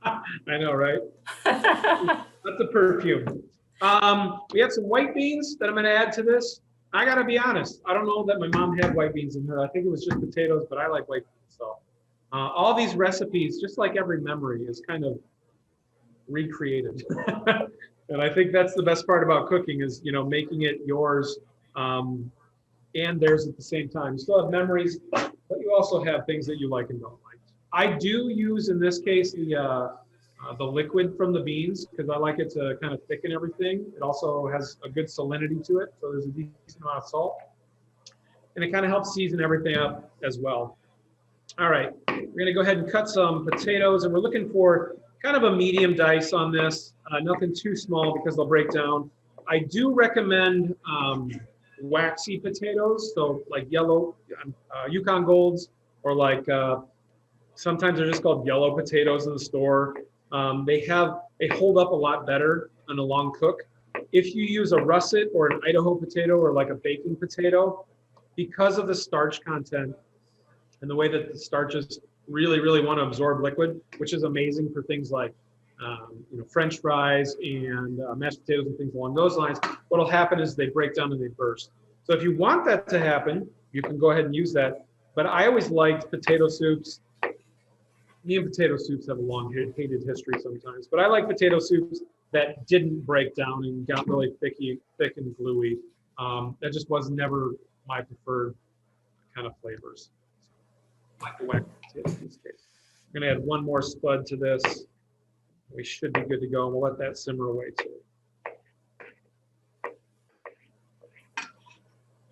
I know, right? That's a perfume. We have some white beans that I'm going to add to this. I got to be honest. I don't know that my mom had white beans in her. I think it was just potatoes, but I like white beans. So all these recipes, just like every memory, is kind of recreated. And I think that's the best part about cooking is, you know, making it yours and theirs at the same time. You still have memories, but you also have things that you like and don't like. I do use, in this case, the liquid from the beans because I like it to kind of thicken everything. It also has a good salinity to it, so there's a decent amount of salt. And it kind of helps season everything up as well. All right, we're going to go ahead and cut some potatoes, and we're looking for kind of a medium dice on this, nothing too small because they'll break down. I do recommend waxy potatoes, so like yellow Yukon Golds, or like sometimes they're just called yellow potatoes in the store. They hold up a lot better on a long cook. If you use a russet or an Idaho potato or like a baking potato, because of the starch content and the way that the starches really, really want to absorb liquid, which is amazing for things like you know, French fries and mashed potatoes and things along those lines. What'll happen is they break down and they burst. So if you want that to happen, you can go ahead and use that. But I always liked potato soups. Me and potato soups have a long hated history sometimes, but I like potato soups that didn't break down and got really thick and gluey. That just was never my preferred kind of flavors. Like the wax potato in this case. I'm gonna add one more spud to this. We should be good to go, and we'll let that simmer away too.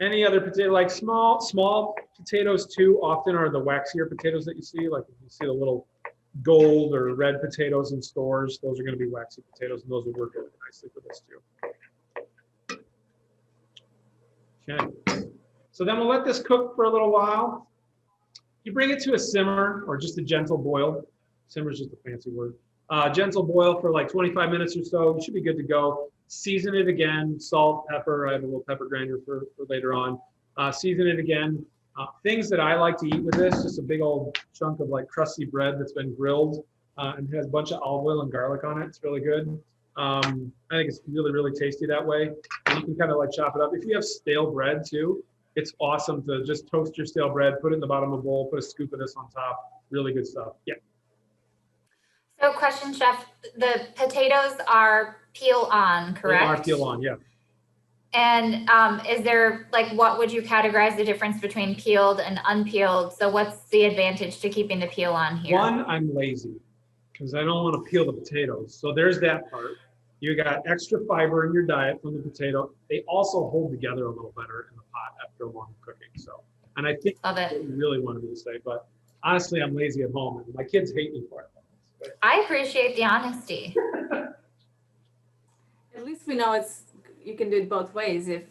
Any other potato, like small potatoes too, often are the waxier potatoes that you see. Like if you see the little gold or red potatoes in stores, those are going to be waxy potatoes, and those will work really nicely for this too. Okay, so then we'll let this cook for a little while. You bring it to a simmer or just a gentle boil. Simmer is just a fancy word. Gentle boil for like 25 minutes or so. You should be good to go. Season it again, salt, pepper. I have a little pepper grinder for later on. Season it again. Things that I like to eat with this, just a big old chunk of like crusty bread that's been grilled and has a bunch of olive oil and garlic on it. It's really good. I think it's really, really tasty that way. And you can kind of like chop it up. If you have stale bread too, it's awesome to just toast your stale bread, put it in the bottom of a bowl, put a scoop of this on top. Really good stuff. Yeah. So question, Chef, the potatoes are peel on, correct? They are peel on, yeah. And is there, like, what would you categorize the difference between peeled and unpeeled? So what's the advantage to keeping the peel on here? One, I'm lazy because I don't want to peel the potatoes. So there's that part. You got extra fiber in your diet from the potato. They also hold together a little better in the pot after a long cooking. So, and I think Love it. that's what you really wanted me to say, but honestly, I'm lazy at home and my kids hate me for it. But I appreciate the honesty. At least we know you can do it both ways. If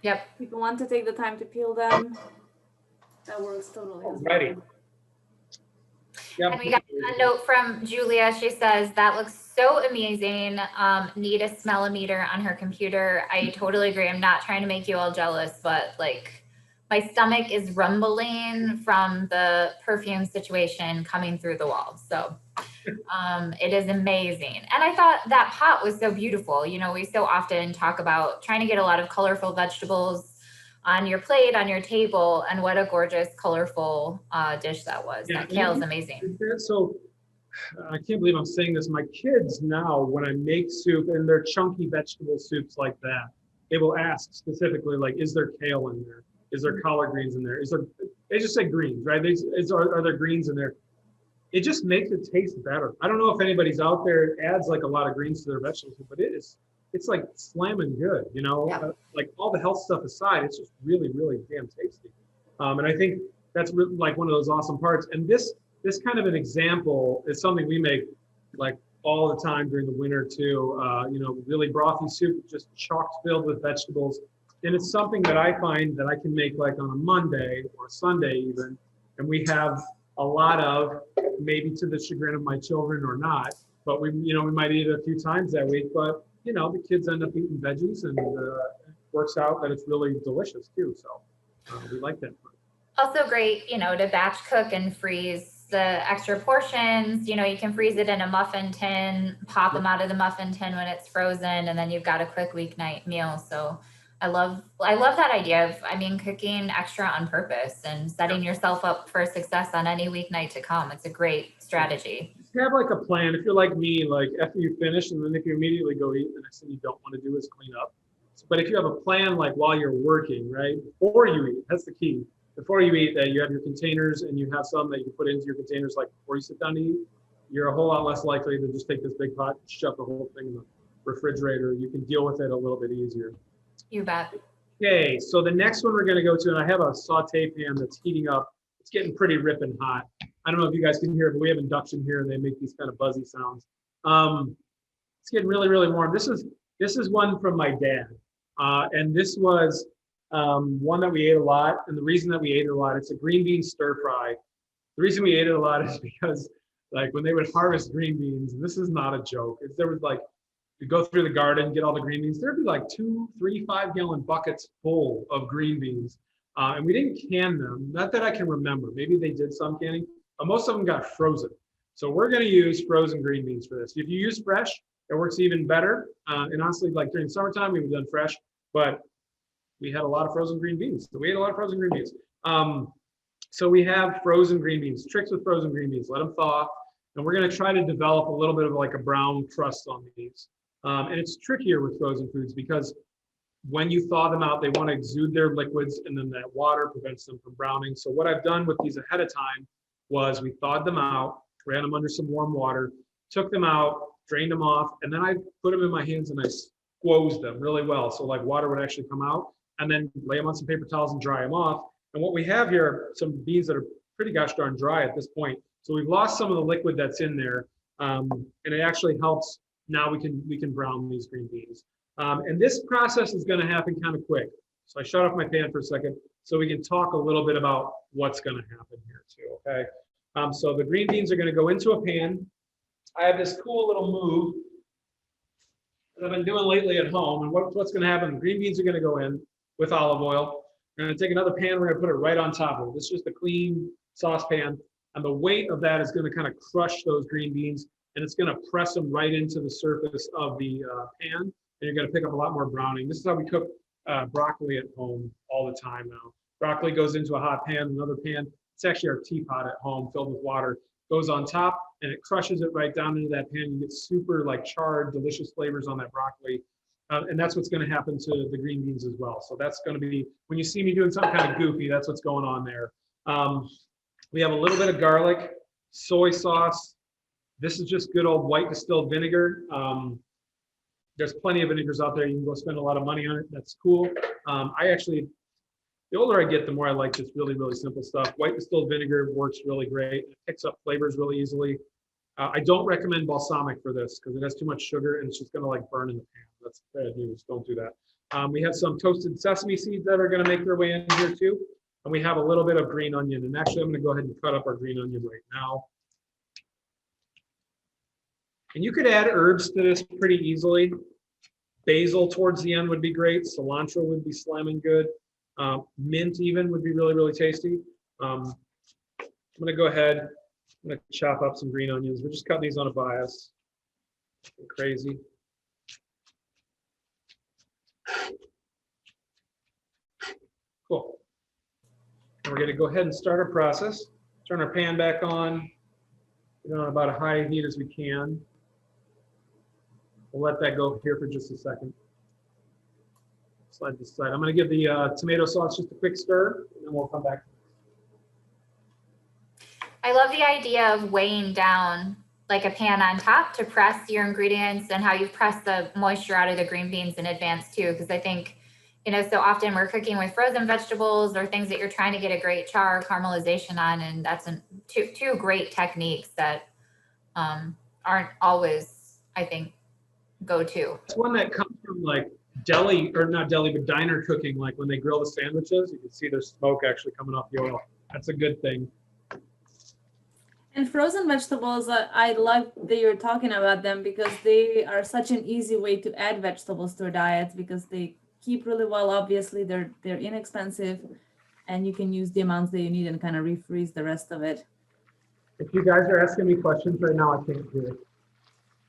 Yep. people want to take the time to peel them, that works totally. as well. Alrighty. Yep. And we got a note from Julia. She says, that looks so amazing. Need a smell-o-meter on her computer. I totally agree. I'm not trying to make you all jealous, but like my stomach is rumbling from the perfume situation coming through the walls. So it is amazing. And I thought that pot was so beautiful. You know, we so often talk about trying to get a lot of colorful vegetables on your plate, on your table, and what a gorgeous, colorful dish that was. Yeah, that kale is amazing. So I can't believe I'm saying this. My kids now, when I make soup and they're chunky vegetable soups like that, they will ask specifically, like, is there kale in there? Is there collard greens in there? They just say greens, right? Are there greens in there? It just makes it taste better. I don't know if anybody's out there adds like a lot of greens to their vegetables, but it's like slamming good, you know, Yeah. like all the health stuff aside, it's just really, really damn tasty. And I think that's like one of those awesome parts. And this kind of an example is something we make like all the time during the winter too. You know, really brothy soup, just chock filled with vegetables. And it's something that I find that I can make like on a Monday or a Sunday even. And we have a lot of, maybe to the chagrin of my children or not, but we might eat it a few times that week, but you know, the kids end up eating veggies and it works out that it's really delicious too. So we like that. Also great, you know, to batch cook and freeze the extra portions. You know, you can freeze it in a muffin tin, pop them out of the muffin tin when it's frozen, and then you've got a quick weeknight meal. So I love that idea of, I mean, cooking extra on purpose and setting yourself up for success on any weeknight to come. It's a great strategy. Just have like a plan. If you're like me, like after you finish and then if you immediately go eat, the next thing you don't want to do is clean up. But if you have a plan, like while you're working, right, before you eat, that's the key. Before you eat, that you have your containers and you have some that you put into your containers like before you sit down to eat, you're a whole lot less likely to just take this big pot and shove the whole thing in the refrigerator. You can deal with it a little bit easier. You bet. Okay, so the next one we're going to go to, and I have a saute pan that's heating up. It's getting pretty ripping hot. I don't know if you guys can hear it, but we have induction here and they make these kind of buzzy sounds. It's getting really, really warm. This is one from my dad. And this was one that we ate a lot. And the reason that we ate it a lot, it's a green bean stir fry. The reason we ate it a lot is because like when they would harvest green beans, and this is not a joke, there was like, you go through the garden, get all the green beans. There'd be like 2, 3, 5-gallon buckets full of green beans. And we didn't can them, not that I can remember. Maybe they did some canning, but most of them got frozen. So we're gonna use frozen green beans for this. If you use fresh, it works even better. And honestly, like during summertime, we've done fresh, but we had a lot of frozen green beans. So we ate a lot of frozen green beans. So we have frozen green beans, tricks with frozen green beans, let them thaw. And we're gonna try to develop a little bit of like a brown crust on these. And it's trickier with frozen foods because when you thaw them out, they want to exude their liquids and then that water prevents them from browning. So what I've done with these ahead of time was we thawed them out, ran them under some warm water, took them out, drained them off, and then I put them in my hands and I squoze them really well. So like water would actually come out and then lay them on some paper towels and dry them off. And what we have here are some beans that are pretty gosh darn dry at this point. So we've lost some of the liquid that's in there. And it actually helps. Now we can brown these green beans. And this process is going to happen kind of quick. So I shut off my pan for a second so we can talk a little bit about what's going to happen here too, okay? So the green beans are going to go into a pan. I have this cool little move that I've been doing lately at home. And what's going to happen, the green beans are going to go in with olive oil. We're going to take another pan, we're going to put it right on top of it. This is just a clean saucepan. And the weight of that is going to kind of crush those green beans. and it's going to press them right into the surface of the pan, and you're going to pick up a lot more browning. This is how we cook broccoli at home all the time now. Broccoli goes into a hot pan, another pan. It's actually our teapot at home filled with water. Goes on top, and it crushes it right down into that pan. You get super like charred, delicious flavors on that broccoli. And that's what's going to happen to the green beans as well. So that's going to be, when you see me doing something kind of goofy, that's what's going on there. We have a little bit of garlic, soy sauce. This is just good old white distilled vinegar. There's plenty of vinegars out there. You can go spend a lot of money on it. That's cool. The older I get, the more I like just really, really simple stuff. White distilled vinegar works really great. It picks up flavors really easily. I don't recommend balsamic for this because it has too much sugar and it's just going to like burn in the pan. That's bad news. Don't do that. We have some toasted sesame seeds that are going to make their way in here too. And we have a little bit of green onion. And actually, I'm going to go ahead and cut up our green onion right now. And you could add herbs to this pretty easily. Basil towards the end would be great. Cilantro would be slamming good. Mint even would be really, really tasty. I'm going to go ahead. I'm going to chop up some green onions. We're just cutting these on a bias. Crazy. Cool. And we're going to go ahead and start our process. Turn our pan back on. Put it on about a high heat as we can. We'll let that go here for just a second. Slide this aside. I'm going to give the tomato sauce just a quick stir, and then we'll come back. I love the idea of weighing down like a pan on top to press your ingredients and how you press the moisture out of the green beans in advance too. Because I think, you know, so often we're cooking with frozen vegetables or things that you're trying to get a great char caramelization on, and that's two great techniques that aren't always, I think, go-to. It's one that comes from like deli, or not deli, but diner cooking. Like when they grill the sandwiches, you can see there's smoke actually coming off the oil. That's a good thing. And frozen vegetables, I love that you're talking about them because they are such an easy way to add vegetables to our diets because they keep really well. Obviously, they're inexpensive, and you can use the amounts that you need and kind of refreeze the rest of it. If you guys are asking me questions right now, I can't hear it.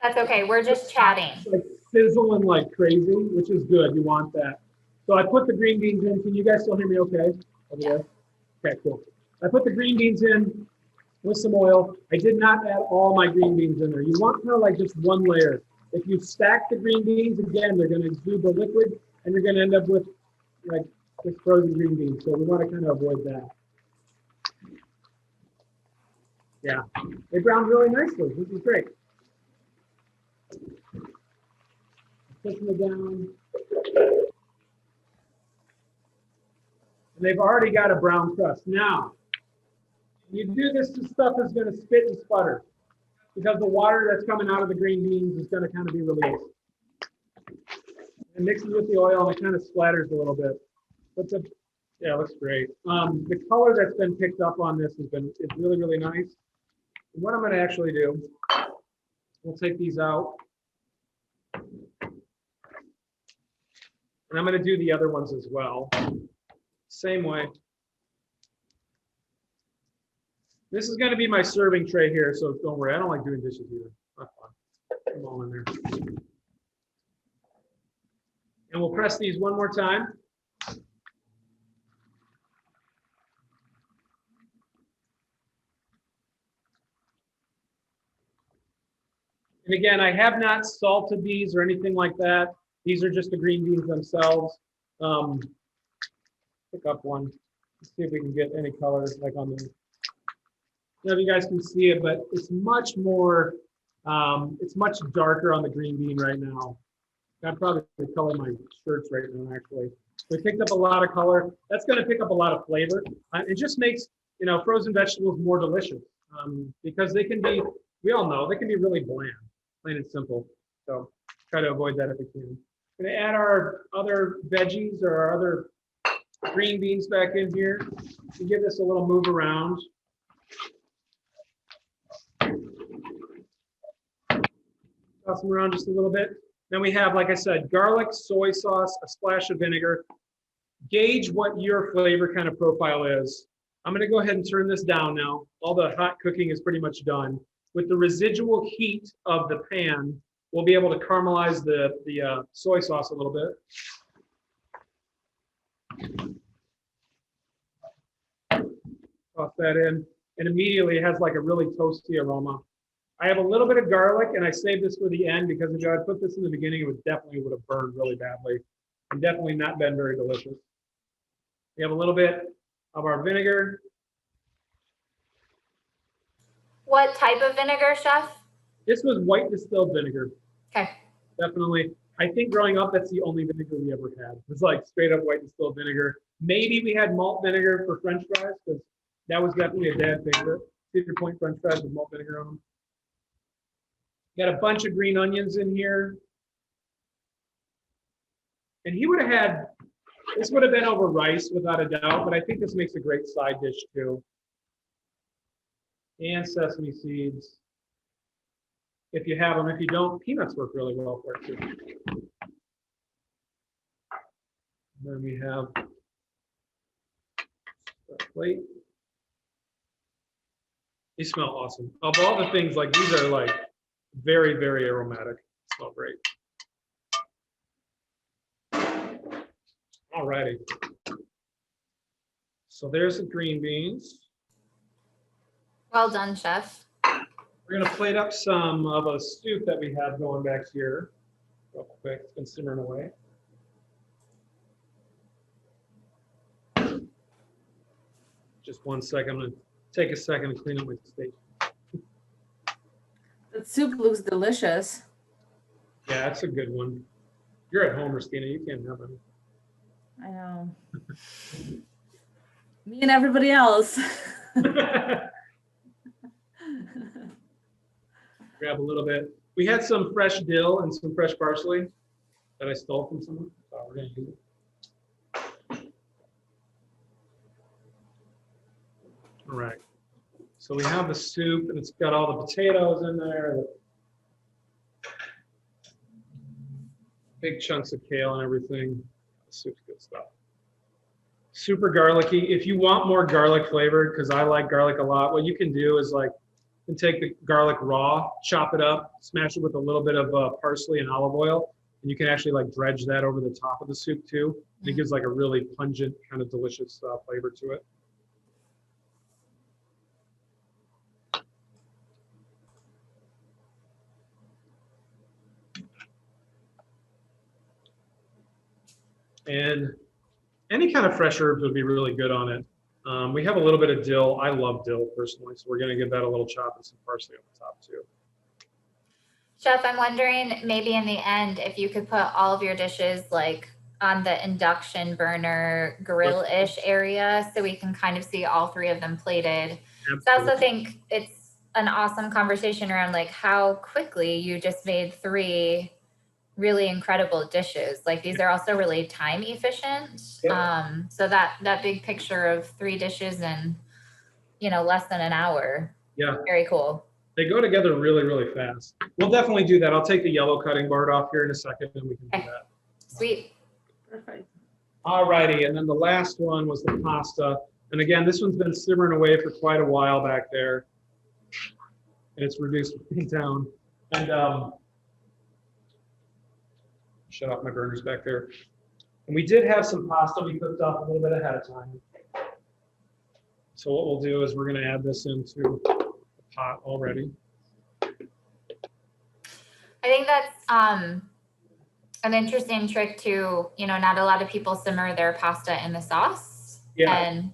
That's okay. We're just chatting. It's like sizzling like crazy, which is good. You want that. So I put the green beans in. Can you guys still hear me okay? Over there? Okay, cool. I put the green beans in with some oil. I did not add all my green beans in there. You want kind of like just one layer. If you stack the green beans, again, they're going to exude the liquid, and you're going to end up with like just frozen green beans. So we want to kind of avoid that. Yeah, they browned really nicely. This is great. Pushing it down. And they've already got a brown crust. Now, when you do this, the stuff is going to spit and sputter because the water that's coming out of the green beans is going to kind of be released. It mixes with the oil and it kind of splatters a little bit. But yeah, it looks great. The color that's been picked up on this is really, really nice. And what I'm going to actually do, we'll take these out. And I'm going to do the other ones as well. Same way. This is going to be my serving tray here, so don't worry. I don't like doing dishes either. Not fun. Put them all in there. And we'll press these one more time. And again, I have not salted these or anything like that. These are just the green beans themselves. Pick up one. Let's see if we can get any color like on the. I don't know if you guys can see it, but it's much more. It's much darker on the green bean right now. Got probably the color of my shirts right now, actually. We picked up a lot of color. That's going to pick up a lot of flavor. It just makes frozen vegetables more delicious because they can be. We all know they can be really bland, plain and simple. So try to avoid that if we can. Going to add our other veggies or our other green beans back in here to give this a little move around. Toss them around just a little bit. Then we have, like I said, garlic, soy sauce, a splash of vinegar. Gauge what your flavor kind of profile is. I'm going to go ahead and turn this down now. All the hot cooking is pretty much done. with the residual heat of the pan, we'll be able to caramelize the soy sauce a little bit. Toss that in, and immediately it has like a really toasty aroma. I have a little bit of garlic, and I saved this for the end because if I had put this in the beginning, it would have burned really badly and definitely not been very delicious. We have a little bit of our vinegar. What type of vinegar, Chef? This was white distilled vinegar. Okay. Definitely. I think growing up, that's the only vinegar we ever had. It was like straight up white distilled vinegar. Maybe we had malt vinegar for French fries because that was definitely a dad favorite. Cedar Point French fries with malt vinegar on them. Got a bunch of green onions in here. And he would have had, this would have been over rice without a doubt, but I think this makes a great side dish too. And sesame seeds. If you have them, if you don't, peanuts work really well for it too. And then we have that plate. These smell awesome. Of all the things, like these are like very, very aromatic. Smell great. Alrighty. So there's the green beans. Well done, Chef. We're gonna plate up some of a soup that we have going back here. Real quick, it's been simmering away. Just 1 second, I'm gonna take a second to clean up my steak. The soup looks delicious. Yeah, that's a good one. You're at home, Christina, you can't have any. I know. Me and everybody else. Grab a little bit. We had some fresh dill and some fresh parsley that I stole from someone. So we're gonna use it. All right. So we have the soup, and it's got all the potatoes in there, the big chunks of kale and everything. The soup's good stuff. Super garlicky. If you want more garlic flavor, because I like garlic a lot, what you can do is like, you can take the garlic raw, chop it up, smash it with a little bit of parsley and olive oil, and you can actually like dredge that over the top of the soup too. And it gives like a really pungent, kind of delicious flavor to it. And any kind of fresh herbs would be really good on it. We have a little bit of dill. I love dill personally, so we're going to give that a little chop and some parsley on the top too. Chef, I'm wondering maybe in the end if you could put all of your dishes like on the induction burner grill-ish area so we can kind of see all three of them plated. Absolutely. So I also think it's an awesome conversation around like how quickly you just made 3 really incredible dishes. Like these are also really time efficient. Yeah. So that big picture of 3 dishes in, less than an hour. Yeah. Very cool. They go together really, really fast. We'll definitely do that. I'll take the yellow cutting board off here in a second and we can do that. Sweet. Perfect. All righty. And then the last one was the pasta. And again, this one's been simmering away for quite a while back there. And it's reduced down. And shut off my burners back there. And we did have some pasta we cooked off a little bit ahead of time. So what we'll do is we're going to add this into the pot already. I think that's an interesting trick too. Not a lot of people simmer their pasta in the sauce. Yeah. And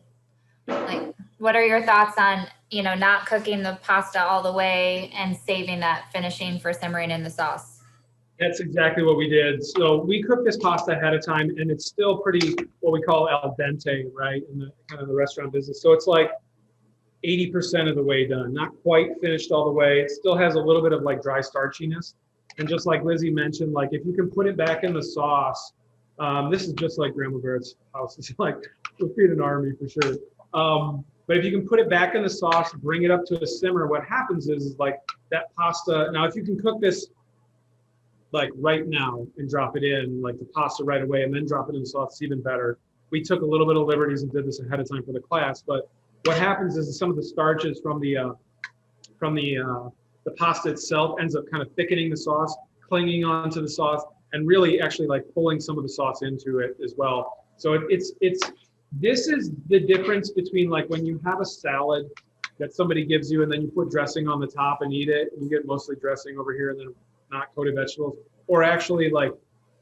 like, what are your thoughts on, not cooking the pasta all the way and saving that finishing for simmering in the sauce? That's exactly what we did. So we cooked this pasta ahead of time, and it's still pretty what we call al dente, right, in the kind of the restaurant business. So it's like 80% of the way done, not quite finished all the way. It still has a little bit of like dry starchiness. And just like Lizzie mentioned, like if you can put it back in the sauce, this is just like Grandma Barrett's house. It's like we'll feed an army for sure. But if you can put it back in the sauce, bring it up to a simmer, what happens is like that pasta. Now, if you can cook this like right now and drop it in like the pasta right away and then drop it in the sauce, it's even better. We took a little bit of liberties and did this ahead of time for the class, but what happens is some of the starches from the the pasta itself ends up kind of thickening the sauce, clinging onto the sauce, and really actually like pulling some of the sauce into it as well. So this is the difference between like when you have a salad that somebody gives you and then you put dressing on the top and eat it, and you get mostly dressing over here and then not coated vegetables, or actually like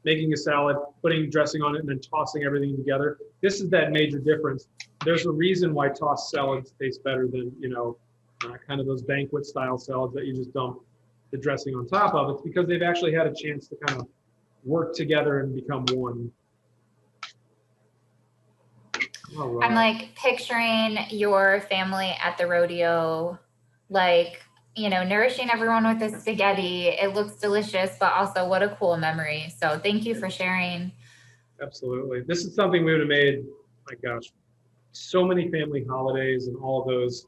making a salad, putting dressing on it, and then tossing everything together. This is that major difference. There's a reason why tossed salads taste better than, kind of those banquet style salads that you just dump the dressing on top of. It's because they've actually had a chance to kind of work together and become one. Right. I'm like picturing your family at the rodeo, like, nourishing everyone with the spaghetti. It looks delicious, but also what a cool memory. So thank you for sharing. Absolutely. This is something we would have made, my gosh, so many family holidays and all of those.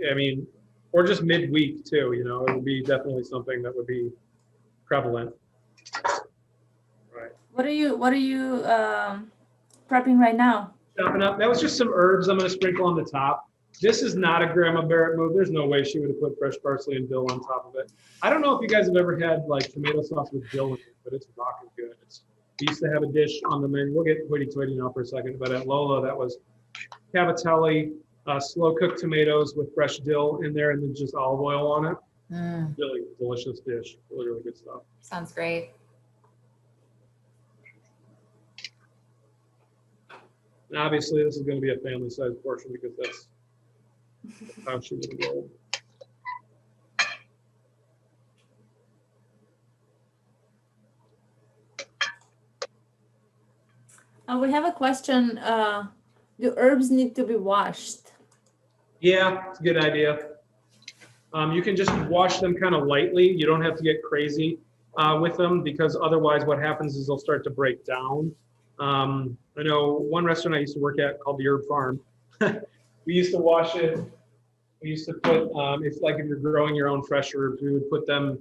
I mean, or just midweek too, it would be definitely something that would be prevalent. Right. What are you prepping right now? Chopping up. That was just some herbs I'm going to sprinkle on the top. This is not a Grandma Barrett move. There's no way she would have put fresh parsley and dill on top of it. I don't know if you guys have ever had like tomato sauce with dill in it, but it's rocking good. We used to have a dish on the menu. We'll get hoity-toity now for a second, but at Lola, that was cavatelli, slow-cooked tomatoes with fresh dill in there and then just olive oil on it. Really delicious dish. Really, really good stuff. Sounds great. And obviously, this is going to be a family-sized portion because that's how she would roll. We have a question. Do herbs need to be washed? Yeah, it's a good idea. You can just wash them kind of lightly. You don't have to get crazy with them because otherwise what happens is they'll start to break down. I know one restaurant I used to work at called the Herb Farm. We used to wash it. We used to put, if you're growing your own fresh herbs, we would put them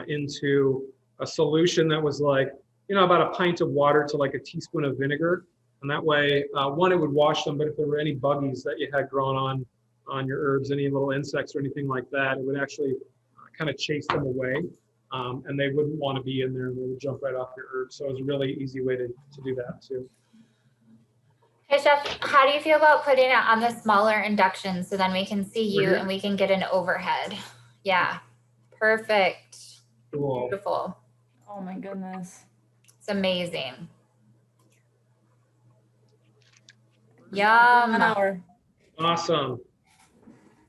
into a solution that was like, about a pint of water to like a teaspoon of vinegar. And that way, one, it would wash them, but if there were any buggies that you had growing on your herbs, any little insects or anything like that, it would actually kind of chase them away. And they wouldn't want to be in there and they would jump right off your herbs. So it was a really easy way to do that too. Hey, Chef, how do you feel about putting it on the smaller induction so then we can see you and we can get an overhead? Yeah, perfect. Cool. Beautiful. Oh my goodness. It's amazing. Yum. 1 hour. Awesome.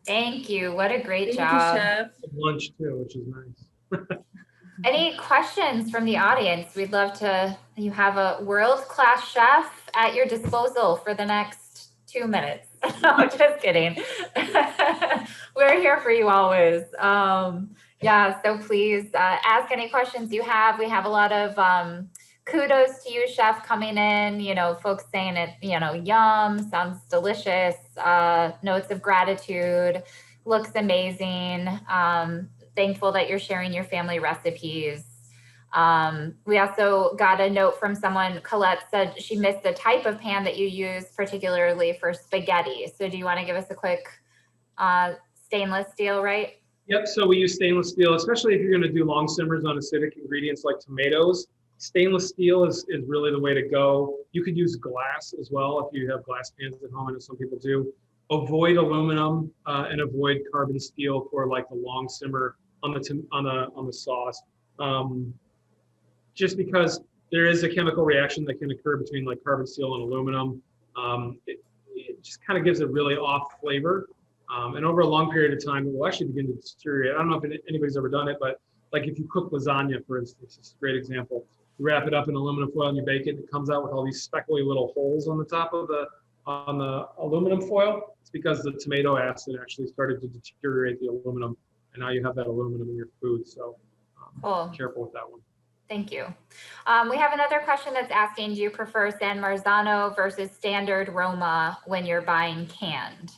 Thank you. What a great Thank job. you, Chef. Lunch too, which is nice. Any questions from the audience? We'd love to. You have a world-class chef at your disposal for the next 2 minutes. No, just kidding. We're here for you always. Yeah, so please ask any questions you have. We have a lot of kudos to you, Chef, coming in. Folks saying it, yum, sounds delicious. Notes of gratitude, looks amazing. Thankful that you're sharing your family recipes. We also got a note from someone, Colette said she missed the type of pan that you use particularly for spaghetti. So do you want to give us a quick stainless steel, right? Yep, so we use stainless steel, especially if you're going to do long simmers on acidic ingredients like tomatoes. Stainless steel is really the way to go. You could use glass as well if you have glass pans at home. I know some people do. Avoid aluminum and avoid carbon steel for like the long simmer on the sauce. Just because there is a chemical reaction that can occur between like carbon steel and aluminum. It just kind of gives a really off flavor. And over a long period of time, it will actually begin to deteriorate. I don't know if anybody's ever done it, but like if you cook lasagna, for instance, it's a great example. You wrap it up in aluminum foil and you bake it, and it comes out with all these speckly little holes on the top of the aluminum foil. It's because the tomato acid actually started to deteriorate the aluminum, and now you have that aluminum in your food. So Cool. be careful with that one. Thank you. We have another question that's asking, do you prefer San Marzano versus standard Roma when you're buying canned?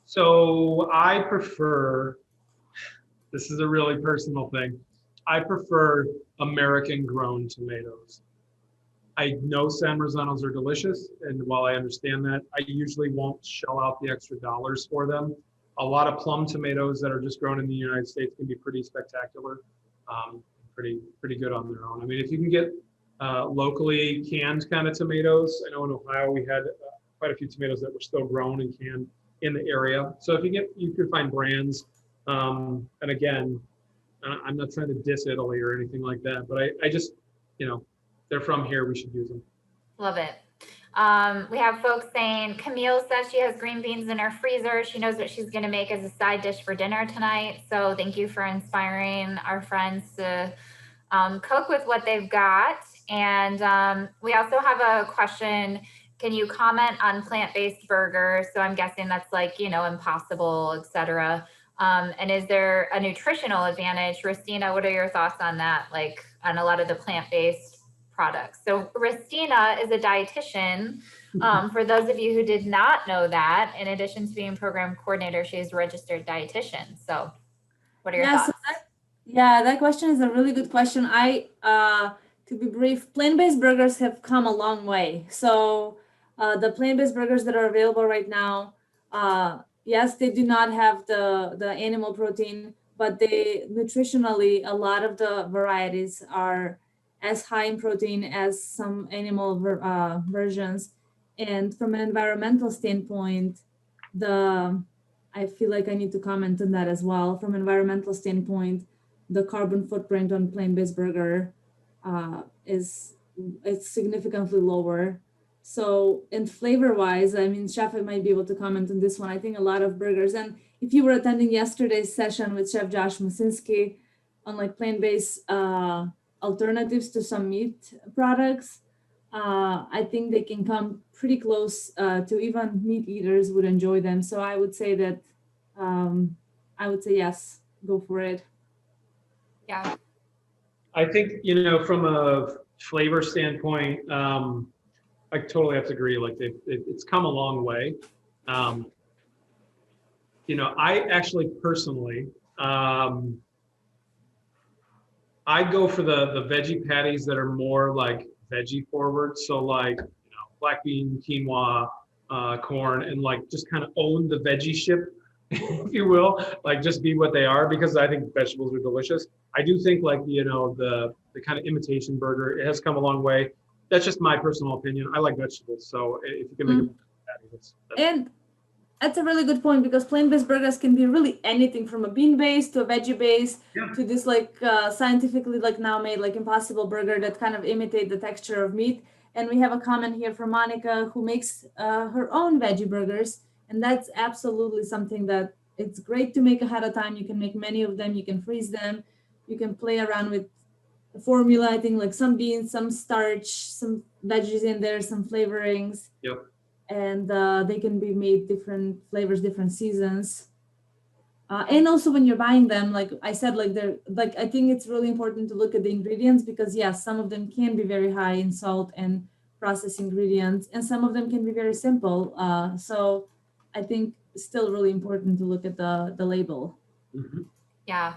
So I prefer, this is a really personal thing, I prefer American grown tomatoes. I know San Marzanos are delicious, and while I understand that, I usually won't shell out the extra dollars for them. A lot of plum tomatoes that are just grown in the United States can be pretty spectacular, pretty good on their own. I mean, if you can get locally canned kind of tomatoes, I know in Ohio we had quite a few tomatoes that were still grown and canned in the area. So if you could find brands, and again, I'm not trying to diss Italy or anything like that, but I just, they're from here, we should use them. Love it. We have folks saying, Camille says she has green beans in her freezer. She knows what she's going to make as a side dish for dinner tonight. So thank you for inspiring our friends to cook with what they've got. And we also have a question. Can you comment on plant-based burgers? So I'm guessing that's like, Impossible, etc. And is there a nutritional advantage? Ristina, what are your thoughts on that? Like on a lot of the plant-based products. So Ristina is a dietitian. For those of you who did not know that, in addition to being program coordinator, she is a registered dietitian. So what are your thoughts? That question is a really good question. To be brief, plant-based burgers have come a long way. So the plant-based burgers that are available right now, yes, they do not have the animal protein, but nutritionally, a lot of the varieties are as high in protein as some animal versions. And from an environmental standpoint, I feel like I need to comment on that as well. From an environmental standpoint, the carbon footprint on plant-based burger it's significantly lower. So, and flavor-wise, I mean, Chef might be able to comment on this one. I think a lot of burgers, and if you were attending yesterday's session with Chef Josh Musinski on like plant-based alternatives to some meat products, I think they can come pretty close to even meat eaters would enjoy them. So I would say that, yes, go for it. Yeah. I think, from a flavor standpoint, I totally have to agree. Like it's come a long way. I actually personally, I go for the veggie patties that are more like veggie forward. So like, black bean, quinoa, corn, and like just kind of own the veggie ship, if you will, like just be what they are, because I think vegetables are delicious. I do think like, the kind of imitation burger, it has come a long way. That's just my personal opinion. I like vegetables. So if you can make a patty, that's and that's a really good point, because plant-based burgers can be really anything from a bean base to a veggie base to this like scientifically like now made like Impossible burger that kind of imitate the texture of meat. And we have a comment here from Monica who makes her own veggie burgers. And that's absolutely something that it's great to make ahead of time. You can make many of them. You can freeze them. You can play around with the formula. I think like some beans, some starch, some veggies in there, some flavorings. Yep. And they can be made different flavors, different seasons. And also when you're buying them, like I said, I think it's really important to look at the ingredients, because yes, some of them can be very high in salt and processed ingredients, and some of them can be very simple. So I think it's still really important to look at the label. Mm-hmm. Yeah.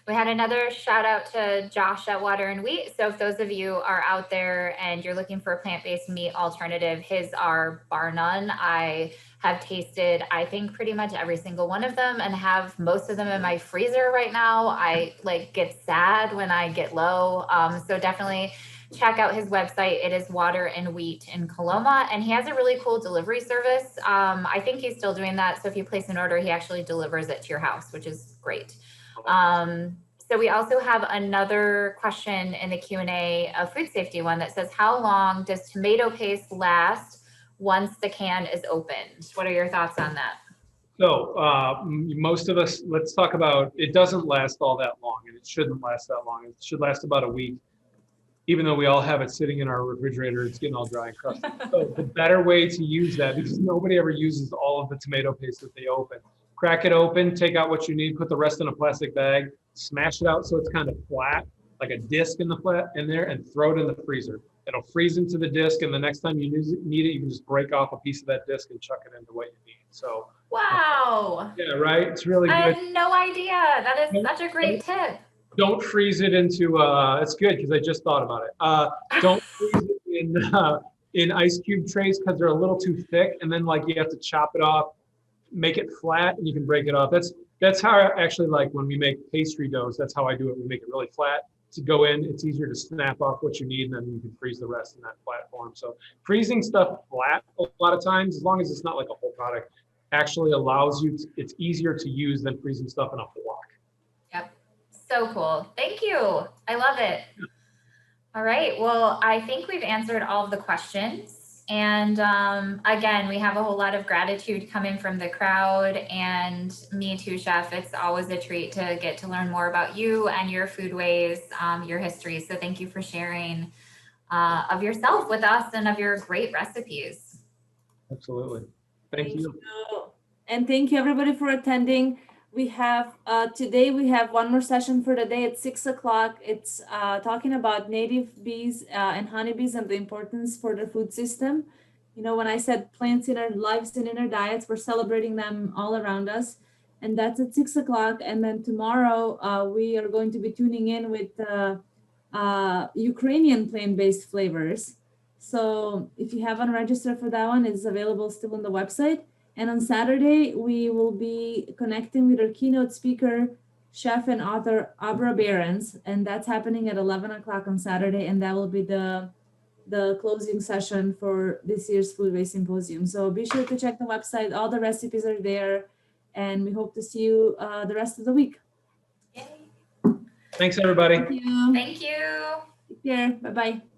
We had another shout out to Josh at Water and Wheat. So if those of you are out there and you're looking for a plant-based meat alternative, his are bar none. I have tasted, I think, pretty much every single one of them and have most of them in my freezer right now. I get sad when I get low. So definitely check out his website. It is Water and Wheat in Coloma, and he has a really cool delivery service. I think he's still doing that. So if you place an order, he actually delivers it to your house, which is great. So we also have another question in the Q&A, a food safety one, that says, how long does tomato paste last once the can is opened? What are your thoughts on that? So most of us, let's talk about, it doesn't last all that long, and it shouldn't last that long. It should last about a week. Even though we all have it sitting in our refrigerator, it's getting all dry and crusty. So the better way to use that, because nobody ever uses all of the tomato paste that they open. Crack it open, take out what you need, put the rest in a plastic bag, smash it out so it's kind of flat, like a disc in there, and throw it in the freezer. It'll freeze into the disc, and the next time you need it, you can just break off a piece of that disc and chuck it into what you need. So wow. Yeah, right? It's really good. I had no idea. That is such a great tip. Don't freeze it into, it's good because I just thought about it. Don't freeze it in ice cube trays because they're a little too thick, and then like you have to chop it off make it flat and you can break it off. That's how I actually like when we make pastry doughs. That's how I do it. We make it really flat to go in. It's easier to snap off what you need, and then you can freeze the rest in that flat form. So freezing stuff flat a lot of times, as long as it's not like a whole product, actually allows you. It's easier to use than freezing stuff in a block. Yep. So cool. Thank you. I love it. All right. Well, I think we've answered all of the questions. And again, we have a whole lot of gratitude coming from the crowd, and me too, Chef. It's always a treat to get to learn more about you and your Foodways, your history. So thank you for sharing of yourself with us and of your great recipes. Absolutely. Thank you. And thank you everybody for attending. We have today we have one more session for the day at 6 o'clock. It's talking about native bees and honeybees and the importance for their food system. You know, when I said plants in our lives and in our diets, we're celebrating them all around us. And that's at 6 o'clock. And then tomorrow we are going to be tuning in with Ukrainian plant-based flavors. So if you haven't registered for that one, it's available still on the website. And on Saturday, we will be connecting with our keynote speaker, chef and author Abra Behrens, and that's happening at 11 o'clock on Saturday, and that will be the closing session for this year's Foodways Symposium. So be sure to check the website. All the recipes are there, and we hope to see you the rest of the week. Yay. Thanks, everybody. Thank you. Thank you. Take care. Bye-bye.